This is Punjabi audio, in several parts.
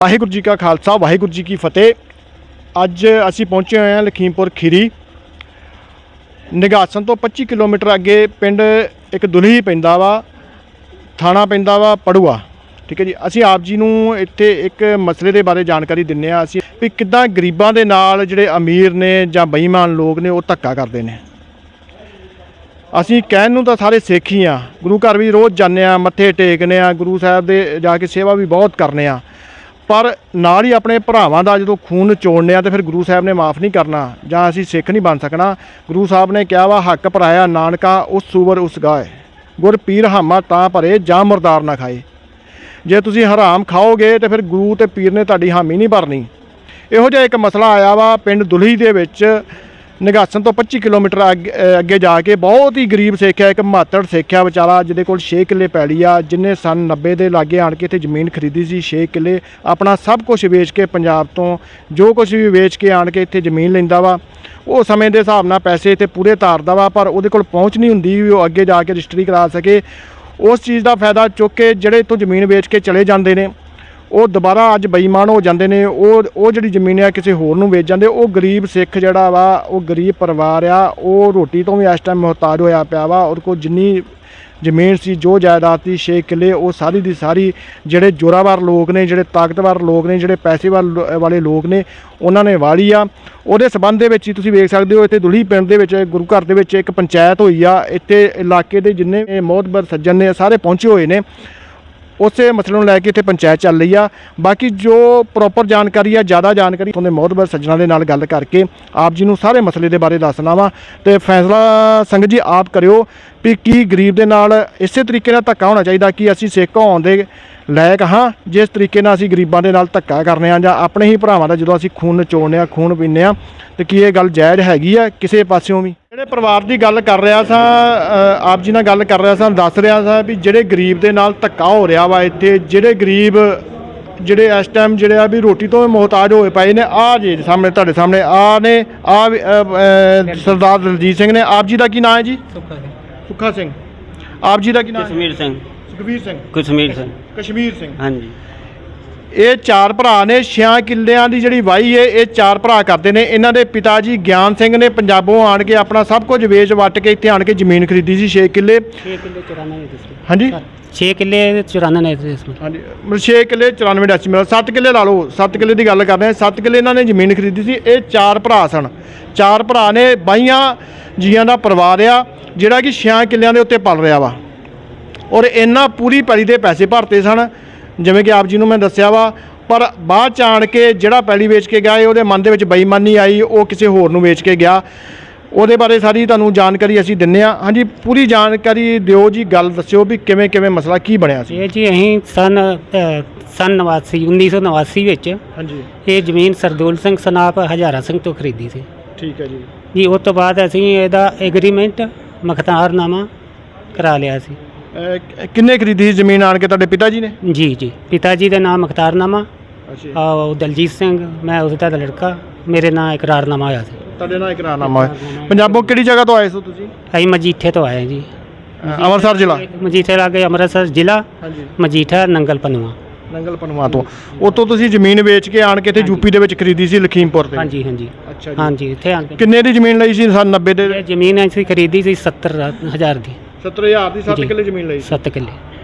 ਵਾਹਿਗੁਰੂ जी का खालसा वाहिगुरू जी की फतेह। अज असी पहुँचे हुए हैं लखीमपुर खीरी। निघासन तो 25 किलोमीटर अगे पिंड एक दुलही पैंदा वा, थाना पैंदा वा पड़ूआ। ठीक है जी। असी आप जी नूं इत्थे एक मसले के बारे जानकारी दिन्ने आ असी भी किद्दां गरीबां दे नाल जिहड़े अमीर ने जां बेईमान लोग ने वो धक्का करदे ने। असी कहण नूं तां सारे सिख ही आ, गुरु घर भी रोज़ जाने आ, मत्थे टेकने आ, गुरु साहब दे जाके सेवा भी बहुत करने आ, पर नाल ही अपने भरावां दा जदों खून चोड़ने आ ते फिर गुरु साहब ने माफ़ नहीं करना जां असी सिख नहीं बन सकना। गुरु साहब ने कहा वा हक भराया नानका उस सूवर उस गाए, गुर पीर हामा तां भरे जां मुरदार ना खाए। जे तुसी हराम खाओगे तो फिर गुरु ते पीर ने तुहाडी हामी नहीं भरनी। इहो जिहा एक मसला आया वा पिंड दुलही दे विच। निघासन तो 25 किलोमीटर अगे जाके बहुत ही गरीब सिख है, एक मातड़ सिख है बेचारा, जिहदे कोल 6 किले पैली आ, जिन्हें सन 90 के लागे आण के इत्थे जमीन खरीदी सी 6 किले, अपना सब कुछ वेच के पंजाब तो जो कुछ भी वेच के आण के इत्थे जमीन लैंदा वा। वो समय के हिसाब नाल पैसे इत्थे पूरे तारदा वा, पर उहदे कोल पहुँच नहीं हुंदी भी वो अगे जाके रजिस्ट्री करा सके। उस चीज़ का फायदा चुक के जिहड़े इत्थों जमीन वेच के चले जाते हैं वो दोबारा अज बेईमान हो जाते हैं। वो जिहड़ी जमीन है किसी होर नूं वेच जाते। वो गरीब सिख जिहड़ा वा वो गरीब परिवार आ, वो रोटी तो भी इस टाइम मुहताज होया पिया वा। और को जिन्नी जमीन सी जो जायदाद थी 6 किले वो सारी दी सारी जिहड़े जोरावर लोग ने, जिहड़े ताकतवर लोग ने, जिहड़े पैसे वाले लोग ने उन्होंने वाली आ। ਉਹਦੇ ਸੰਬੰਧ ਦੇ ਵਿੱਚ ਹੀ ਤੁਸੀਂ ਵੇਖ ਸਕਦੇ ਹੋ ਇੱਥੇ ਦੁਲही ਪਿੰਡ ਦੇ ਵਿੱਚ ਗੁਰੂ ਘਰ ਦੇ ਵਿੱਚ ਇੱਕ ਪੰਚਾਇਤ ਹੋਈ ਆ। ਇੱਥੇ ਇਲਾਕੇ ਦੇ ਜਿੰਨੇ ਮੋਹਤਬਰ ਸੱਜਣ ਨੇ ਸਾਰੇ ਪਹੁੰਚੇ ਹੋਏ ਨੇ। ਉਸੇ ਮਸਲੇ ਨੂੰ ਲੈ ਕੇ ਇੱਥੇ ਪੰਚਾਇਤ ਚੱਲ ਰਹੀ ਆ। ਬਾਕੀ ਜੋ ਪ੍ਰੋਪਰ ਜਾਣਕਾਰੀ ਆ, ਜ਼ਿਆਦਾ ਜਾਣਕਾਰੀ ਇੱਥੋਂ ਦੇ ਮੋਹਤਬਰ ਸੱਜਣਾਂ ਦੇ ਨਾਲ ਗੱਲ ਕਰਕੇ ਆਪ ਜੀ ਨੂੰ ਸਾਰੇ ਮਸਲੇ ਦੇ ਬਾਰੇ ਦੱਸਣਾ ਵਾ ਤੇ ਫੈਸਲਾ ਸੰਗਤ ਜੀ ਆਪ ਕਰਿਓ ਵੀ ਕੀ ਗਰੀਬ ਦੇ ਨਾਲ ਇਸੇ ਤਰੀਕੇ ਨਾਲ ਧੱਕਾ ਹੋਣਾ ਚਾਹੀਦਾ ਕਿ ਅਸੀਂ ਸਿੱਖ ਹੋਣ ਦੇ ਲਾਇਕ ਹਾਂ, ਜਿਸ ਤਰੀਕੇ ਨਾਲ ਅਸੀਂ ਗਰੀਬਾਂ ਦੇ ਨਾਲ ਧੱਕਾ ਕਰਨੇ ਆ ਜਾਂ ਆਪਣੇ ਹੀ ਭਰਾਵਾਂ ਦਾ ਜਦੋਂ ਅਸੀਂ ਖੂਨ ਨਿਚੋੜਨੇ ਆ, ਖੂਨ ਪੀਂਦੇ ਆ, ਤੇ ਕੀ ਇਹ ਗੱਲ ਜਾਇਜ਼ ਹੈਗੀ ਆ ਕਿਸੇ ਪਾਸਿਓਂ ਵੀ। ਜਿਹੜੇ ਪਰਿਵਾਰ ਦੀ ਗੱਲ ਕਰ ਰਿਹਾ ਸਾਂ, ਆਪ ਜੀ ਨਾਲ ਗੱਲ ਕਰ ਰਿਹਾ ਸਾਂ, ਦੱਸ ਰਿਹਾ ਸਾਂ ਵੀ ਜਿਹੜੇ ਗਰੀਬ ਦੇ ਨਾਲ ਧੱਕਾ ਹੋ ਰਿਹਾ ਵਾ ਇੱਥੇ, ਜਿਹੜੇ ਗਰੀਬ ਜਿਹੜੇ ਇਸ ਟਾਈਮ ਜਿਹੜੇ ਆ ਵੀ ਰੋਟੀ ਤੋਂ ਮੁਹਤਾਜ ਹੋਏ ਪਏ ਨੇ। ਆਹ ਜੀ ਸਾਹਮਣੇ ਤੁਹਾਡੇ ਸਾਹਮਣੇ ਆ ਨੇ, ਆ ਸਰਦਾਰ ਦਲਜੀਤ ਸਿੰਘ ਨੇ। ਆਪ ਜੀ ਦਾ ਕੀ ਨਾਮ ਹੈ ਜੀ? ਸੁੱਖਾ ਸਿੰਘ। ਆਪ ਜੀ ਦਾ ਕੀ ਨਾਮ? कश्मीर सिंह। ਸੁਖਬੀਰ ਸਿੰਘ। कश्मीर सिंह। ਕਸ਼ਮੀਰ ਸਿੰਘ। हाँ जी। ਇਹ ਚਾਰ ਭਰਾ ਨੇ। 6 ਕਿੱਲਿਆਂ ਦੀ ਜਿਹੜੀ ਵਾਹੀ ਹੈ ਇਹ ਚਾਰ ਭਰਾ ਕਰਦੇ ਨੇ। ਇਹਨਾਂ ਦੇ ਪਿਤਾ ਜੀ ਗਿਆਨ ਸਿੰਘ ਨੇ ਪੰਜਾਬੋਂ ਆਣ ਕੇ ਆਪਣਾ ਸਭ ਕੁਝ ਵੇਚ ਵੱਟ ਕੇ ਇੱਥੇ ਆਣ ਕੇ ਜ਼ਮੀਨ ਖਰੀਦੀ ਸੀ 6 ਕਿੱਲੇ। 6 किले 94 ਹਾਂਜੀ 6 किले 94 इसमें। ਹਾਂਜੀ 6 ਕਿੱਲੇ 94 80 ਮਿਲ 7 ਕਿੱਲੇ ਲਾ ਲਓ। 7 ਕਿੱਲੇ ਦੀ ਗੱਲ ਕਰਦੇ ਹਾਂ। 7 ਕਿੱਲੇ ਇਹਨਾਂ ਨੇ ਜ਼ਮੀਨ ਖਰੀਦੀ ਸੀ। ਇਹ ਚਾਰ ਭਰਾ ਸਨ। ਚਾਰ ਭਰਾ ਨੇ, 22 ਜੀਆਂ ਦਾ ਪਰਿਵਾਰ ਆ ਜਿਹੜਾ ਕਿ 6 ਕਿੱਲਿਆਂ ਦੇ ਉੱਤੇ ਪਲ ਰਿਹਾ ਵਾ। ਔਰ ਇਹਨਾਂ ਪੂਰੀ ਪੈਲੀ ਦੇ ਪੈਸੇ ਭਰਤੇ ਸਨ ਜਿਵੇਂ ਕਿ ਆਪ ਜੀ ਨੂੰ ਮੈਂ ਦੱਸਿਆ ਵਾ। ਪਰ ਬਾਅਦ ਚ ਆਣ ਕੇ ਜਿਹੜਾ ਪੈਲੀ ਵੇਚ ਕੇ ਗਿਆ ਉਹਦੇ ਮਨ ਦੇ ਵਿੱਚ ਬੇਈਮਾਨੀ ਆਈ, ਉਹ ਕਿਸੇ ਹੋਰ ਨੂੰ ਵੇਚ ਕੇ ਗਿਆ। ਉਹਦੇ ਬਾਰੇ ਸਾਰੀ ਤੁਹਾਨੂੰ ਜਾਣਕਾਰੀ ਅਸੀਂ ਦਿੰਨੇ ਆ। ਹਾਂਜੀ ਪੂਰੀ ਜਾਣਕਾਰੀ ਦਿਓ ਜੀ, ਗੱਲ ਦੱਸਿਓ ਵੀ ਕਿਵੇਂ ਕਿਵੇਂ ਮਸਲਾ ਕੀ ਬਣਿਆ ਸੀ। ਇਹ ਜੀ ਅਸੀਂ ਸਨ 1989 ਵਿੱਚ ਹਾਂਜੀ ਇਹ ਜ਼ਮੀਨ ਸਰਦੂਲ ਸਿੰਘ ਸਨਾਪ ਹਜ਼ਾਰਾ ਸਿੰਘ ਤੋਂ ਖਰੀਦੀ ਸੀ। ਠੀਕ ਹੈ ਜੀ। ਜੀ ਉਸ ਤੋਂ ਬਾਅਦ ਅਸੀਂ ਇਹਦਾ ਐਗਰੀਮੈਂਟ ਮਖਤਾਰਨਾਮਾ ਕਰਾ ਲਿਆ ਸੀ। ਕਿੰਨੇ ਖਰੀਦੀ ਸੀ ਜ਼ਮੀਨ ਆਣ ਕੇ? ਤੁਹਾਡੇ ਪਿਤਾ ਜੀ ਨੇ? ਜੀ ਜੀ, ਪਿਤਾ ਜੀ ਦਾ ਨਾਮ ਮਖਤਾਰਨਾਮਾ, ਅੱਛਾ। ਉਹ ਦਲਜੀਤ ਸਿੰਘ, ਮੈਂ ਉਸ ਦਾ ਲੜਕਾ, ਮੇਰੇ ਨਾਂ ਇਕਰਾਰਨਾਮਾ ਹੋਇਆ ਸੀ। ਤੁਹਾਡੇ ਨਾਲ ਇਕਰਾਰਨਾਮਾ ਹੋਇਆ। ਪੰਜਾਬੋਂ ਕਿਹੜੀ ਜਗ੍ਹਾ ਤੋਂ ਆਏ ਸੋ ਤੁਸੀਂ? ਅਸੀਂ ਮਜੀਠੇ ਤੋਂ ਆਏ ਜੀ। ਅੰਮ੍ਰਿਤਸਰ ਜ਼ਿਲ੍ਹਾ? ਮਜੀਠੇ ਲਾਗੇ ਅੰਮ੍ਰਿਤਸਰ ਜ਼ਿਲ੍ਹਾ, ਹਾਂਜੀ। ਮਜੀਠਾ ਨੰਗਲ ਪਨੂਆ। ਨੰਗਲ ਪਨੂਆ ਤੋਂ। ਉੱਥੋਂ ਤੁਸੀਂ ਜ਼ਮੀਨ ਵੇਚ ਕੇ ਆਣ ਕੇ ਇੱਥੇ ਯੂਪੀ ਦੇ ਵਿੱਚ ਖਰੀਦੀ ਸੀ ਲਖੀਮਪੁਰ ਤੇ? ਹਾਂਜੀ ਹਾਂਜੀ। ਅੱਛਾ ਜੀ। ਹਾਂਜੀ ਇੱਥੇ ਆਣ ਕੇ ਕਿੰਨੇ ਦੀ ਜ਼ਮੀਨ ਲਈ ਸੀ ਸਨ 90 ਦੇ? ਇਹ ਜ਼ਮੀਨ ਅਸੀਂ ਖਰੀਦੀ ਸੀ 70,000 ਦੀ। 70,000 ਦੀ 7 ਜੀ। ਕਿੱਲੇ ਜ਼ਮੀਨ ਲਈ ਸੀ? 7 ਕਿੱਲੇ।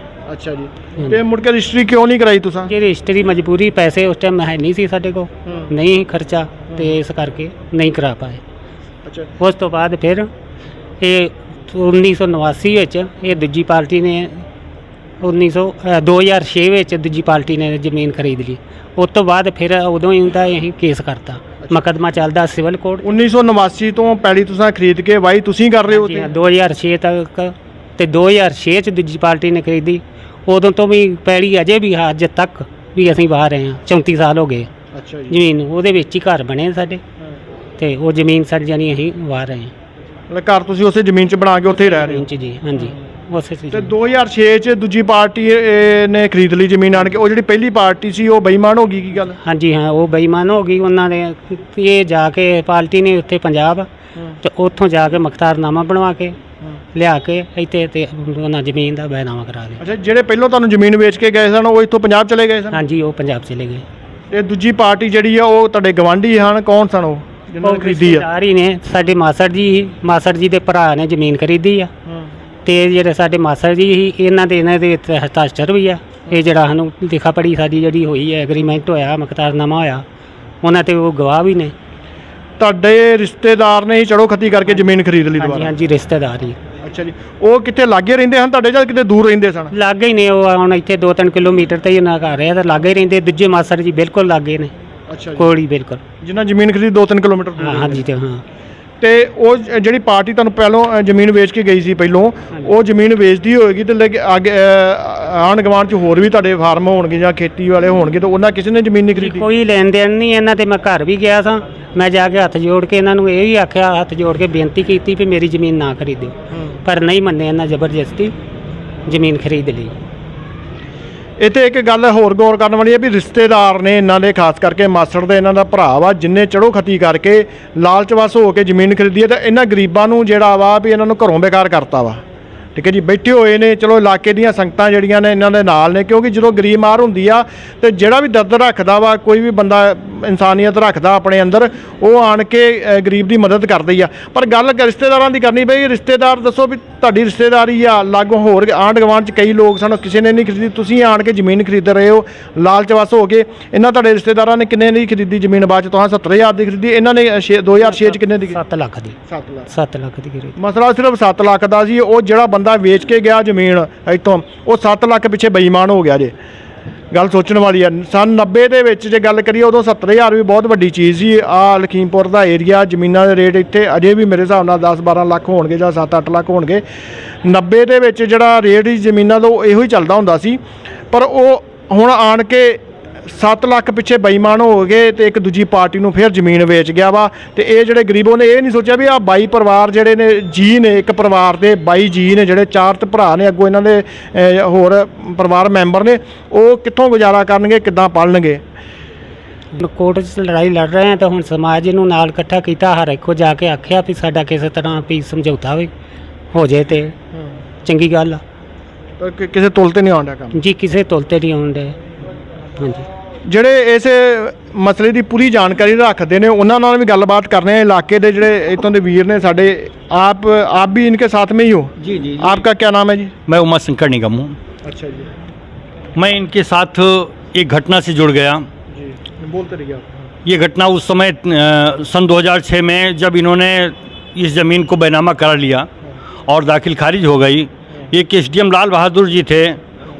ਅੱਛਾ ਜੀ। ਤੇ ਮੁੜ ਕੇ ਰਜਿਸਟਰੀ ਕਿਉਂ ਨਹੀਂ ਕਰਾਈ ਤੁਸੀਂ? ਜੀ ਰਜਿਸਟਰੀ ਮਜਬੂਰੀ, ਪੈਸੇ ਉਸ ਟਾਈਮ ਹੈ ਨਹੀਂ ਸੀ ਸਾਡੇ ਕੋਲ, ਨਹੀਂ ਖਰਚਾ, ਤੇ ਇਸ ਕਰਕੇ ਨਹੀਂ ਕਰਾ ਪਾਏ। ਅੱਛਾ। ਉਸ ਤੋਂ ਬਾਅਦ ਫਿਰ ਇਹ 1989 ਵਿੱਚ ਇਹ ਦੂਜੀ ਪਾਰਟੀ ਨੇ 2006 ਵਿੱਚ ਦੂਜੀ ਪਾਰਟੀ ਨੇ ਜ਼ਮੀਨ ਖਰੀਦ ਲਈ। ਉਸ ਤੋਂ ਬਾਅਦ ਫਿਰ ਉਦੋਂ ਹੀ ਹੁੰਦਾ ਅਸੀਂ ਕੇਸ ਕਰਤਾ, ਮੁਕੱਦਮਾ ਚੱਲਦਾ ਸਿਵਲ ਕੋਰਟ। 1989 ਤੋਂ ਪੈਲੀ ਤੁਸੀਂ ਖਰੀਦ ਕੇ ਵਾਹੀ ਤੁਸੀਂ ਕਰ ਰਹੇ ਹੋ? 2006 ਤੱਕ, ਤੇ 2006 ਚ ਦੂਜੀ ਪਾਰਟੀ ਨੇ ਖਰੀਦੀ। ਉਦੋਂ ਤੋਂ ਵੀ ਪੈਲੀ ਅਜੇ ਵੀ ਅੱਜ ਤੱਕ ਵੀ ਅਸੀਂ ਵਾਹ ਰਹੇ ਹਾਂ। 34 ਸਾਲ ਹੋ ਗਏ। ਅੱਛਾ ਜੀ। ਜ਼ਮੀਨ ਉਹਦੇ ਵਿੱਚ ਹੀ ਘਰ ਬਣੇ ਸਾਡੇ, ਤੇ ਉਹ ਜ਼ਮੀਨ ਸਾਡੀ ਜਾਨੀ ਅਸੀਂ ਵਾਹ ਰਹੇ ਹਾਂ। ਮਤਲਬ ਘਰ ਤੁਸੀਂ ਉਸੇ ਜ਼ਮੀਨ 'ਚ ਬਣਾ ਕੇ ਉੱਥੇ ਹੀ ਰਹਿ ਰਹੇ ਹੋ? ਜੀ ਹਾਂਜੀ ਉਸੇ ਤੇ 2006 'ਚ ਦੂਜੀ ਪਾਰਟੀ ਨੇ ਖਰੀਦ ਲਈ ਜ਼ਮੀਨ ਆਣ ਕੇ। ਉਹ ਜਿਹੜੀ ਪਹਿਲੀ ਪਾਰਟੀ ਸੀ ਉਹ ਬੇਈਮਾਨ ਹੋ ਗਈ ਕੀ ਗੱਲ? ਹਾਂਜੀ ਹਾਂ, ਉਹ ਬੇਈਮਾਨ ਹੋ ਗਈ। ਉਹਨਾਂ ਨੇ ਇਹ ਜਾ ਕੇ ਪਾਰਟੀ ਨੇ ਉੱਥੇ ਪੰਜਾਬ, ਤੇ ਉੱਥੋਂ ਜਾ ਕੇ ਮੁਖਤਾਰਨਾਮਾ ਬਣਵਾ ਕੇ ਲਿਆ ਕੇ ਇੱਥੇ ਤੇ ਉਹਨਾਂ ਜ਼ਮੀਨ ਦਾ ਬੈਨਾਮਾ ਕਰਾ ਲਿਆ। ਅੱਛਾ, ਜਿਹੜੇ ਪਹਿਲਾਂ ਤੁਹਾਨੂੰ ਜ਼ਮੀਨ ਵੇਚ ਕੇ ਗਏ ਸਨ ਉਹ ਇੱਥੋਂ ਪੰਜਾਬ ਚਲੇ ਗਏ ਸਨ? ਹਾਂਜੀ ਉਹ ਪੰਜਾਬ ਚਲੇ ਗਏ। ਤੇ ਦੂਜੀ ਪਾਰਟੀ ਜਿਹੜੀ ਆ ਉਹ ਤੁਹਾਡੇ ਗਵਾਂਢੀ ਹਨ, ਕੌਣ ਸਨ ਉਹ ਜਿਨ੍ਹਾਂ ਨੇ ਖਰੀਦੀ ਆ? ਰਿਸ਼ਤੇਦਾਰ ਹੀ ਨੇ ਸਾਡੇ ਮਾਸੜ ਜੀ ਦੇ ਭਰਾ ਨੇ ਜ਼ਮੀਨ ਖਰੀਦੀ ਆ ਤੇ ਜਿਹੜੇ ਸਾਡੇ ਮਾਸੜ ਜੀ ਸੀ ਇਹਨਾਂ ਦੇ ਹਸਤਾਖਰ ਵੀ ਆ। ਇਹ ਜਿਹੜਾ ਸਾਨੂੰ ਲਿਖਾ ਪੜੀ ਸਾਡੀ ਜਿਹੜੀ ਹੋਈ ਹੈ ਐਗਰੀਮੈਂਟ ਹੋਇਆ ਮੁਖਤਾਰਨਾਮਾ ਹੋਇਆ ਉਹਨਾਂ ਤੇ ਉਹ ਗਵਾਹ ਵੀ ਨੇ। ਤੁਹਾਡੇ ਰਿਸ਼ਤੇਦਾਰ ਨੇ ਹੀ ਚੜੋ ਖੱਤੀ ਕਰਕੇ ਜ਼ਮੀਨ ਖਰੀਦ ਲਈ ਹਾਂਜੀ ਦੁਬਾਰਾ? ਹਾਂਜੀ ਰਿਸ਼ਤੇਦਾਰ ਹੀ। ਅੱਛਾ ਜੀ, ਉਹ ਕਿੱਥੇ ਲਾਗੇ ਰਹਿੰਦੇ ਹਨ ਤੁਹਾਡੇ ਜਾਂ ਕਿਤੇ ਦੂਰ ਰਹਿੰਦੇ ਸਨ? ਲਾਗੇ ਹੀ ਨੇ, ਉਹ ਹੁਣ ਇੱਥੇ 2-3 ਕਿਲੋਮੀਟਰ ਤੇ ਹੀ ਉਹਨਾਂ ਘਰ ਹੈ ਤਾਂ ਲਾਗੇ ਹੀ ਰਹਿੰਦੇ। ਦੂਜੇ ਮਾਸੜ ਜੀ ਬਿਲਕੁਲ ਲਾਗੇ ਨੇ, ਅੱਛਾ ਜੀ, ਕੋਲ ਹੀ ਬਿਲਕੁਲ। ਜਿਨ੍ਹਾਂ ਜ਼ਮੀਨ ਖਰੀਦੀ 2-3 ਕਿਲੋਮੀਟਰ ਦੂਰ ਹਾਂ ਰਹਿੰਦੇ। ਹਾਂਜੀ ਤੇ ਹਾਂ ਤੇ ਉਹ ਜਿਹੜੀ ਪਾਰਟੀ ਤੁਹਾਨੂੰ ਪਹਿਲੋਂ ਜ਼ਮੀਨ ਵੇਚ ਕੇ ਗਈ ਸੀ ਪਹਿਲੋਂ, ਉਹ ਜ਼ਮੀਨ ਵੇਚਦੀ ਹੋਏਗੀ ਤੇ ਅੱਗੇ ਆਂਢ ਗੁਆਂਢ 'ਚ ਹੋਰ ਵੀ ਤੁਹਾਡੇ ਫਾਰਮ ਹੋਣਗੇ ਜਾਂ ਖੇਤੀ ਵਾਲੇ ਹੋਣਗੇ ਤਾਂ ਉਹਨਾਂ ਕਿਸੇ ਨੇ ਜ਼ਮੀਨ ਨਹੀਂ ਖਰੀਦੀ? ਕੋਈ ਲੈਣ ਦੇਣ ਨਹੀਂ ਇਹਨਾਂ ਤੇ। ਮੈਂ ਘਰ ਵੀ ਗਿਆ ਸਾਂ, ਮੈਂ ਜਾ ਕੇ ਹੱਥ ਜੋੜ ਕੇ ਇਹਨਾਂ ਨੂੰ ਇਹ ਵੀ ਆਖਿਆ, ਹੱਥ ਜੋੜ ਕੇ ਬੇਨਤੀ ਕੀਤੀ ਵੀ ਮੇਰੀ ਜ਼ਮੀਨ ਨਾ ਖਰੀਦਿਓ, ਪਰ ਨਹੀਂ ਮੰਨੇ ਇਹਨਾਂ, ਜ਼ਬਰਦਸਤੀ ਜ਼ਮੀਨ ਖਰੀਦ ਲਈ। ਇੱਥੇ ਇੱਕ ਗੱਲ ਹੋਰ ਗੌਰ ਕਰਨ ਵਾਲੀ ਹੈ ਵੀ ਰਿਸ਼ਤੇਦਾਰ ਨੇ ਇਹਨਾਂ ਦੇ, ਖਾਸ ਕਰਕੇ ਮਾਸੜ ਦੇ ਇਹਨਾਂ ਦਾ ਭਰਾ ਵਾ, ਜਿੰਨੇ ਚੜੋ ਖੱਤੀ ਕਰਕੇ ਲਾਲਚਵਸ ਹੋ ਕੇ ਜ਼ਮੀਨ ਖਰੀਦੀ ਹੈ ਤਾਂ ਇਹਨਾਂ ਗਰੀਬਾਂ ਨੂੰ ਜਿਹੜਾ ਵਾ ਵੀ ਇਹਨਾਂ ਨੂੰ ਘਰੋਂ ਬੇਕਾਰ ਕਰਤਾ ਵਾ। ਠੀਕ ਹੈ ਜੀ, ਬੈਠੇ ਹੋਏ ਨੇ, ਚਲੋ ਇਲਾਕੇ ਦੀਆਂ ਸੰਗਤਾਂ ਜਿਹੜੀਆਂ ਨੇ ਇਹਨਾਂ ਦੇ ਨਾਲ ਨੇ, ਕਿਉਂਕਿ ਜਦੋਂ ਗਰੀਬ ਮਾਰ ਹੁੰਦੀ ਆ ਤੇ ਜਿਹੜਾ ਵੀ ਦਰਦ ਰੱਖਦਾ ਵਾ, ਕੋਈ ਵੀ ਬੰਦਾ ਇਨਸਾਨੀਅਤ ਰੱਖਦਾ ਆਪਣੇ ਅੰਦਰ, ਉਹ ਆਣ ਕੇ ਗਰੀਬ ਦੀ ਮਦਦ ਕਰਦਾ ਹੀ ਆ। ਪਰ ਗੱਲ ਰਿਸ਼ਤੇਦਾਰਾਂ ਦੀ ਕਰਨੀ ਪਈ। ਰਿਸ਼ਤੇਦਾਰ ਦੱਸੋ ਵੀ ਤੁਹਾਡੀ ਰਿਸ਼ਤੇਦਾਰੀ ਆ, ਲਾਗੋਂ ਹੋਰ ਆਂਢ ਗੁਆਂਢ 'ਚ ਕਈ ਲੋਕ ਸਨ, ਕਿਸੇ ਨੇ ਨਹੀਂ ਖਰੀਦੀ, ਤੁਸੀਂ ਆਣ ਕੇ ਜ਼ਮੀਨ ਖਰੀਦ ਰਹੇ ਹੋ ਲਾਲਚਵਸ ਹੋ ਕੇ। ਇਹਨਾਂ ਤੁਹਾਡੇ ਰਿਸ਼ਤੇਦਾਰਾਂ ਨੇ ਕਿੰਨੇ ਦੀ ਖਰੀਦੀ ਜ਼ਮੀਨ? ਬਾਅਦ 'ਚ ਤੁਸੀਂ 70,000 ਦੀ ਖਰੀਦੀ, ਇਹਨਾਂ ਨੇ 2006 'ਚ ਕਿੰਨੇ ਦੀ? 7 ਲੱਖ ਦੀ। 7 ਲੱਖ ਦੀ ਖਰੀਦੀ। ਮਸਲਾ ਸਿਰਫ 7 ਲੱਖ ਦਾ ਸੀ। ਉਹ ਜਿਹੜਾ ਬੰਦਾ ਵੇਚ ਕੇ ਗਿਆ ਜ਼ਮੀਨ ਇੱਥੋਂ, ਉਹ 7 ਲੱਖ ਪਿੱਛੇ ਬੇਈਮਾਨ ਹੋ ਗਿਆ ਜੇ। ਗੱਲ ਸੋਚਣ ਵਾਲੀ ਆ। ਸਨ 90 ਦੇ ਵਿੱਚ ਜੇ ਗੱਲ ਕਰੀਏ ਉਦੋਂ 70,000 ਵੀ ਬਹੁਤ ਵੱਡੀ ਚੀਜ਼ ਸੀ। ਆ ਲਖੀਮਪੁਰ ਦਾ ਏਰੀਆ, ਜ਼ਮੀਨਾਂ ਦੇ ਰੇਟ ਇੱਥੇ ਅਜੇ ਵੀ ਮੇਰੇ ਹਿਸਾਬ ਨਾਲ 10-12 ਲੱਖ ਹੋਣਗੇ ਜਾਂ 7-8 ਲੱਖ ਹੋਣਗੇ। 90 ਦੇ ਵਿੱਚ ਜਿਹੜਾ ਰੇਟ ਸੀ ਜ਼ਮੀਨਾਂ ਦਾ, ਉਹ ਇਹੋ ਹੀ ਚੱਲਦਾ ਹੁੰਦਾ ਸੀ। ਪਰ ਉਹ ਹੁਣ ਆਣ ਕੇ 7 ਲੱਖ ਪਿੱਛੇ ਬੇਈਮਾਨ ਹੋ ਗਏ ਤੇ ਇੱਕ ਦੂਜੀ ਪਾਰਟੀ ਨੂੰ ਫਿਰ ਜ਼ਮੀਨ ਵੇਚ ਗਿਆ ਵਾ। ਤੇ ਇਹ ਜਿਹੜੇ ਗਰੀਬੋਂ ਨੇ ਇਹ ਨਹੀਂ ਸੋਚਿਆ ਵੀ ਆ 22 ਪਰਿਵਾਰ ਜਿਹੜੇ ਨੇ ਜੀ ਨੇ, ਇੱਕ ਪਰਿਵਾਰ ਦੇ 22 ਜੀ ਨੇ, ਜਿਹੜੇ 4 ਤੇ ਭਰਾ ਨੇ, ਅੱਗੋਂ ਇਹਨਾਂ ਦੇ ਹੋਰ ਪਰਿਵਾਰ ਮੈਂਬਰ ਨੇ, ਉਹ ਕਿੱਥੋਂ ਗੁਜ਼ਾਰਾ ਕਰਨਗੇ, ਕਿੱਦਾਂ ਪਾਲਣਗੇ? ਕੋਰਟ 'ਚ ਲੜਾਈ ਲੜ ਰਹੇ ਹਾਂ ਤਾਂ ਹੁਣ ਸਮਾਜ ਨੂੰ ਨਾਲ ਇਕੱਠਾ ਕੀਤਾ, ਹਰ ਇੱਕ ਕੋ ਜਾ ਕੇ ਆਖਿਆ ਵੀ ਸਾਡਾ ਕਿਸੇ ਤਰ੍ਹਾਂ ਵੀ ਸਮਝੌਤਾ ਵੀ ਹੋ ਜੇ ਤੇ ਚੰਗੀ ਗੱਲ ਆ। ਪਰ ਕਿਸੇ ਤੁਲ ਤੇ ਨਹੀਂ ਆਉਂਦਾ ਕੰਮ ਜੀ, ਕਿਸੇ ਤੁਲ ਤੇ ਨਹੀਂ ਆਉਂਦੇ। ਹਾਂਜੀ, ਜਿਹੜੇ ਇਸ ਮਸਲੇ ਦੀ ਪੂਰੀ ਜਾਣਕਾਰੀ ਰੱਖਦੇ ਨੇ ਉਹਨਾਂ ਨਾਲ ਵੀ ਗੱਲਬਾਤ करने हैं। इलाके ਦੇ ਜਿਹੜੇ ਇੱਥੋਂ ਦੇ ਵੀਰ ਨੇ ਸਾਡੇ, आप भी इनके साथ में ही हो? जी जी। आपका क्या नाम है जी? मैं उमा शंकर निगम हूँ। अच्छा जी। मैं इनके साथ एक घटना से जुड़ गया जी, बोलते रहिए आप। ये घटना उस समय सन 2006 में जब इन्होंने इस ज़मीन को बैनामा करा लिया और दाखिल खारिज हो गई। एक SDM लाल बहादुर जी थे,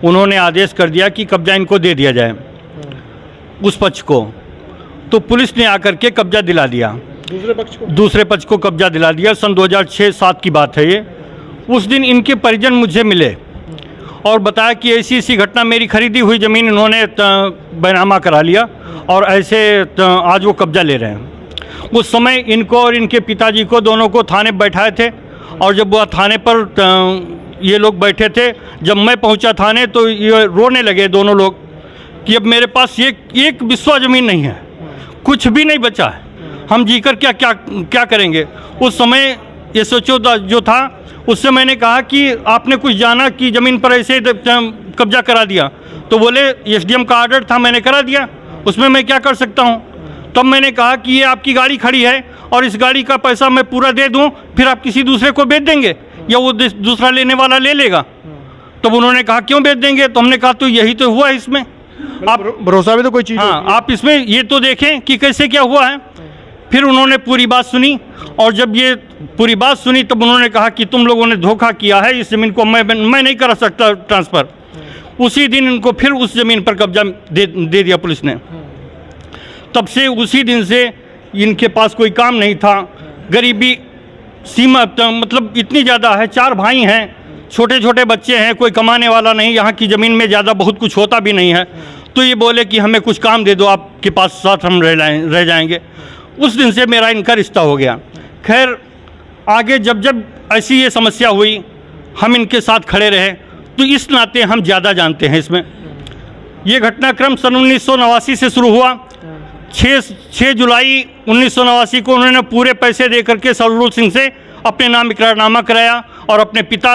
उन्होंने आदेश कर दिया कि कब्जा इनको दे दिया जाए उस पक्ष को। तो पुलिस ने आकर के कब्जा दिला दिया, दूसरे पक्ष को कब्जा दिला दिया। सन 2006-07 की बात है ये। उस दिन इनके परिजन मुझे मिले और बताया कि ऐसी ऐसी घटना, मेरी खरीदी हुई ज़मीन इन्होंने बैनामा करा लिया और ऐसे आज वो कब्जा ले रहे हैं। उस समय इनको और इनके पिताजी को, दोनों को थाने बैठाए थे और जब वह थाने पर ये लोग बैठे थे, जब मैं पहुंचा थाने तो ये रोने लगे दोनों लोग कि अब मेरे पास एक बिस्वा ज़मीन नहीं है, कुछ भी नहीं बचा है, हम जीकर क्या क्या क्या करेंगे। उस समय SHO जो था, उससे मैंने कहा कि आपने कुछ जाना कि ज़मीन पर ऐसे कब्जा करा दिया? तो बोले SDM का आर्डर था, मैंने करा दिया, उसमें मैं क्या कर सकता हूँ। तब मैंने कहा कि ये आपकी गाड़ी खड़ी है और इस गाड़ी का पैसा मैं पूरा दे दूँ, फिर आप किसी दूसरे को बेच देंगे या वो दूसरा लेने वाला ले लेगा। तब उन्होंने कहा क्यों बेच देंगे? तो हमने कहा तो यही तो हुआ है इसमें, आप भरोसा भी तो कोई चीज़। हाँ, आप इसमें ये तो देखें कि कैसे क्या हुआ है। फिर उन्होंने पूरी बात सुनी और जब ये पूरी बात सुनी तब उन्होंने कहा कि तुम लोगों ने धोखा किया है, इस ज़मीन को मैं नहीं कर सकता ट्रांसफ़र। उसी दिन इनको फिर उस ज़मीन पर कब्जा दे दिया पुलिस ने। तब से उसी दिन से इनके पास कोई काम नहीं था। गरीबी सीमा मतलब इतनी ज़्यादा है, 4 भाई हैं, छोटे छोटे बच्चे हैं, कोई कमाने वाला नहीं, यहाँ की ज़मीन में ज़्यादा बहुत कुछ होता भी नहीं है। तो ये बोले कि हमें कुछ काम दे दो, आपके पास साथ हम रह जाएंगे। उस दिन से मेरा इनका रिश्ता हो गया। खैर आगे जब जब ऐसी ये समस्या हुई, हम इनके साथ खड़े रहे, तो इस नाते हम ज़्यादा जानते हैं इसमें। ये घटनाक्रम सन 1989 से शुरू हुआ। 6 जुलाई 1989 को उन्होंने पूरे पैसे दे करके सरदूल सिंह से अपने नाम इकरारनामा कराया और अपने पिता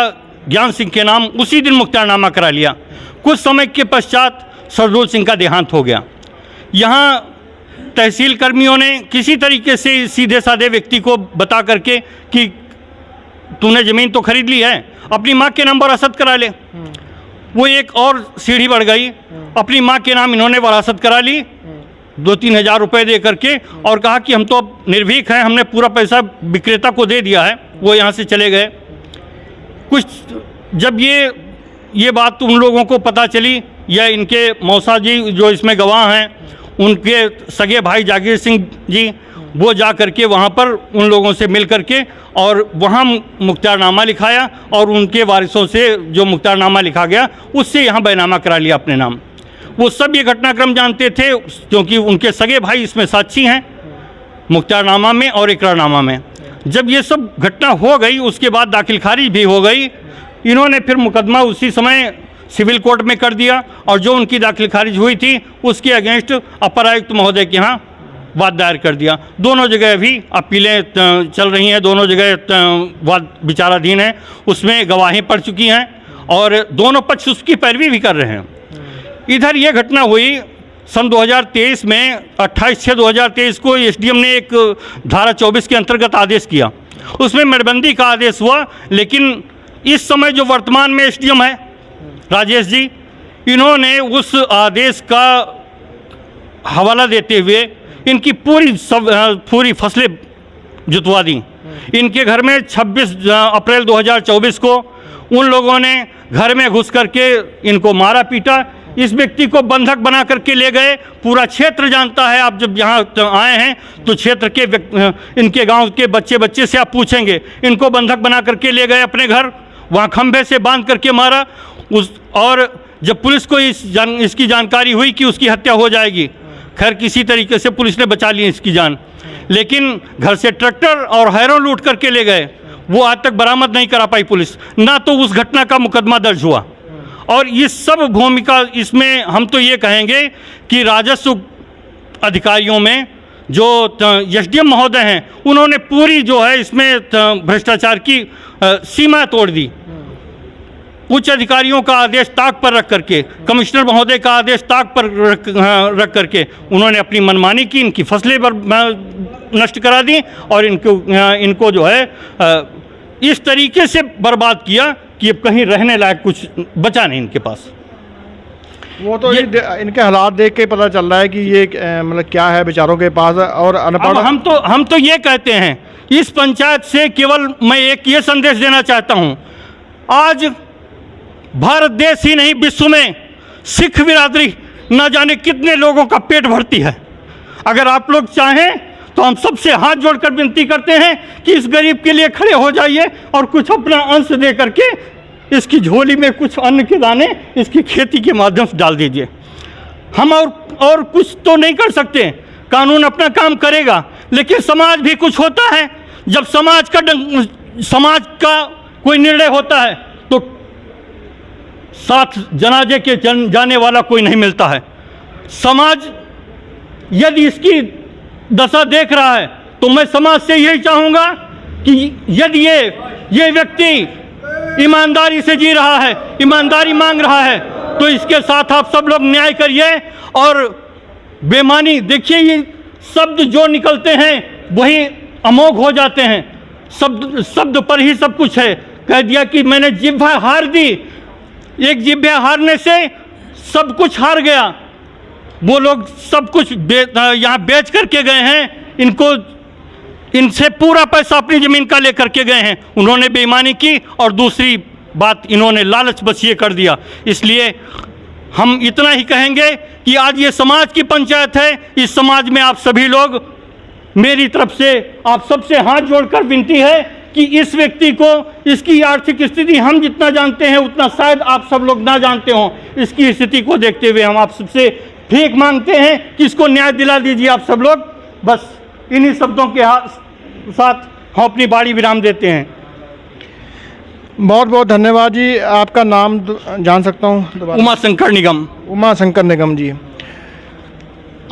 ज्ञान सिंह के नाम उसी दिन मुख्तारनामा करा लिया। कुछ समय के पश्चात सरदूल सिंह का देहांत हो गया। यहाँ तहसील कर्मियों ने किसी तरीके से सीधे साधे व्यक्ति को बता करके कि तूने ज़मीन तो खरीद ली है, अपनी माँ के नाम वरासत करा ले। वो एक और सीढ़ी बढ़ गई, अपनी माँ के नाम इन्होंने वरासत करा ली 2-3 हज़ार रुपये दे करके, और कहा कि हम तो अब निर्भीक हैं, हमने पूरा पैसा विक्रेता को दे दिया है। वो यहाँ से चले गए। कुछ जब ये बात उन लोगों को पता चली, या इनके मौसा जी जो इसमें गवाह हैं, उनके सगे भाई जागीर सिंह जी, वो जा करके वहाँ पर उन लोगों से मिल करके और वहाँ मुख्तारनामा लिखाया, और उनके वारिसों से जो मुख्तारनामा लिखा गया उससे यहाँ बैनामा करा लिया अपने नाम। वो सब ये घटनाक्रम जानते थे, क्योंकि उनके सगे भाई इसमें साक्षी हैं, मुख्तारनामा में और इकरारनामा में। जब ये सब घटना हो गई, उसके बाद दाखिल खारिज भी हो गई। इन्होंने फिर मुकदमा उसी समय सिविल कोर्ट में कर दिया, और जो उनकी दाखिल खारिज हुई थी उसके अगेंस्ट अपर आयुक्त महोदय के यहाँ वाद दायर कर दिया। दोनों जगह अभी अपीलें चल रही हैं, दोनों जगह वाद विचाराधीन है, उसमें गवाहें पड़ चुकी हैं और दोनों पक्ष उसकी पैरवी भी कर रहे हैं। इधर ये घटना हुई सन 2023 में, 28/6/2023 को एसडीएम ने एक धारा 24 के अंतर्गत आदेश किया, उसमें मेड़बंदी का आदेश हुआ। लेकिन इस समय जो वर्तमान में एसडीएम है राजेश जी, इन्होंने उस आदेश का हवाला देते हुए इनकी पूरी फसलें जुतवा दी। इनके घर में 26 अप्रैल 2024 को उन लोगों ने घर में घुस करके इनको मारा पीटा। इस व्यक्ति को बंधक बना करके ले गए। पूरा क्षेत्र जानता है, आप जब यहाँ आए हैं तो क्षेत्र के इनके गांव के बच्चे से आप पूछेंगे, इनको बंधक बना करके ले गए अपने घर, वहाँ खंभे से बांध करके मारा। और जब पुलिस को इसकी जानकारी हुई कि उसकी हत्या हो जाएगी, खैर किसी तरीके से पुलिस ने बचा ली इसकी जान, लेकिन घर से ट्रैक्टर और हैरों लूट करके ले गए, वो आज तक बरामद नहीं करा पाई पुलिस, ना तो उस घटना का मुकदमा दर्ज हुआ। और ये सब भूमिका इसमें हम तो ये कहेंगे कि राजस्व अधिकारियों में जो एसडीएम महोदय हैं, उन्होंने पूरी जो है इसमें भ्रष्टाचार की सीमा तोड़ दी। उच्च अधिकारियों का आदेश ताक पर रख करके, कमिश्नर महोदय का आदेश ताक पर रख करके उन्होंने अपनी मनमानी की, इनकी फसलें नष्ट करा दी और इनको जो है इस तरीके से बर्बाद किया कि अब कहीं रहने लायक कुछ बचा नहीं इनके पास। वो तो इनके हालात देख के पता चल रहा है कि ये मतलब क्या है बेचारों के पास। और अनपढ़ हम तो ये कहते हैं, इस पंचायत से केवल मैं एक ये संदेश देना चाहता हूँ, आज भारत देश ही नहीं विश्व में सिख बिरादरी न जाने कितने लोगों का पेट भरती है। अगर आप लोग चाहें तो हम सबसे हाथ जोड़कर विनती करते हैं कि इस गरीब के लिए खड़े हो जाइए और कुछ अपना अंश दे करके इसकी झोली में कुछ अन्न के दाने इसकी खेती के माध्यम से डाल दीजिए। हम और कुछ तो नहीं कर सकते, कानून अपना काम करेगा, लेकिन समाज भी कुछ होता है। जब समाज का कोई निर्णय होता है तो साथ जनाजे के जाने वाला कोई नहीं मिलता है। समाज यदि इसकी दशा देख रहा है तो मैं समाज से यही चाहूँगा कि यदि ये व्यक्ति ईमानदारी से जी रहा है, ईमानदारी मांग रहा है, तो इसके साथ आप सब लोग न्याय करिए। और बेईमानी, देखिए ये शब्द जो निकलते हैं वही अमोघ हो जाते हैं। शब्द पर ही सब कुछ है। कह दिया कि मैंने जिह्वा हार दी, एक जिह्वा हारने से सब कुछ हार गया। वो लोग सब कुछ यहाँ बेच करके गए हैं, इनसे पूरा पैसा अपनी ज़मीन का लेकर के गए हैं। उन्होंने बेईमानी की और दूसरी बात इन्होंने लालच बस ये कर दिया। इसलिए हम इतना ही कहेंगे कि आज ये समाज की पंचायत है। इस समाज में आप सभी लोग, मेरी तरफ से आप सबसे हाथ जोड़कर विनती है कि इस व्यक्ति को, इसकी आर्थिक स्थिति हम जितना जानते हैं उतना शायद आप सब लोग ना जानते हों। इसकी स्थिति को देखते हुए हम आप सबसे भीख मांगते हैं कि इसको न्याय दिला दीजिए आप सब लोग। बस इन्हीं शब्दों के साथ हम अपनी बाड़ी विराम देते हैं। बहुत बहुत धन्यवाद जी। आपका नाम जान सकता हूँ? उमा शंकर निगम। उमा शंकर निगम जी।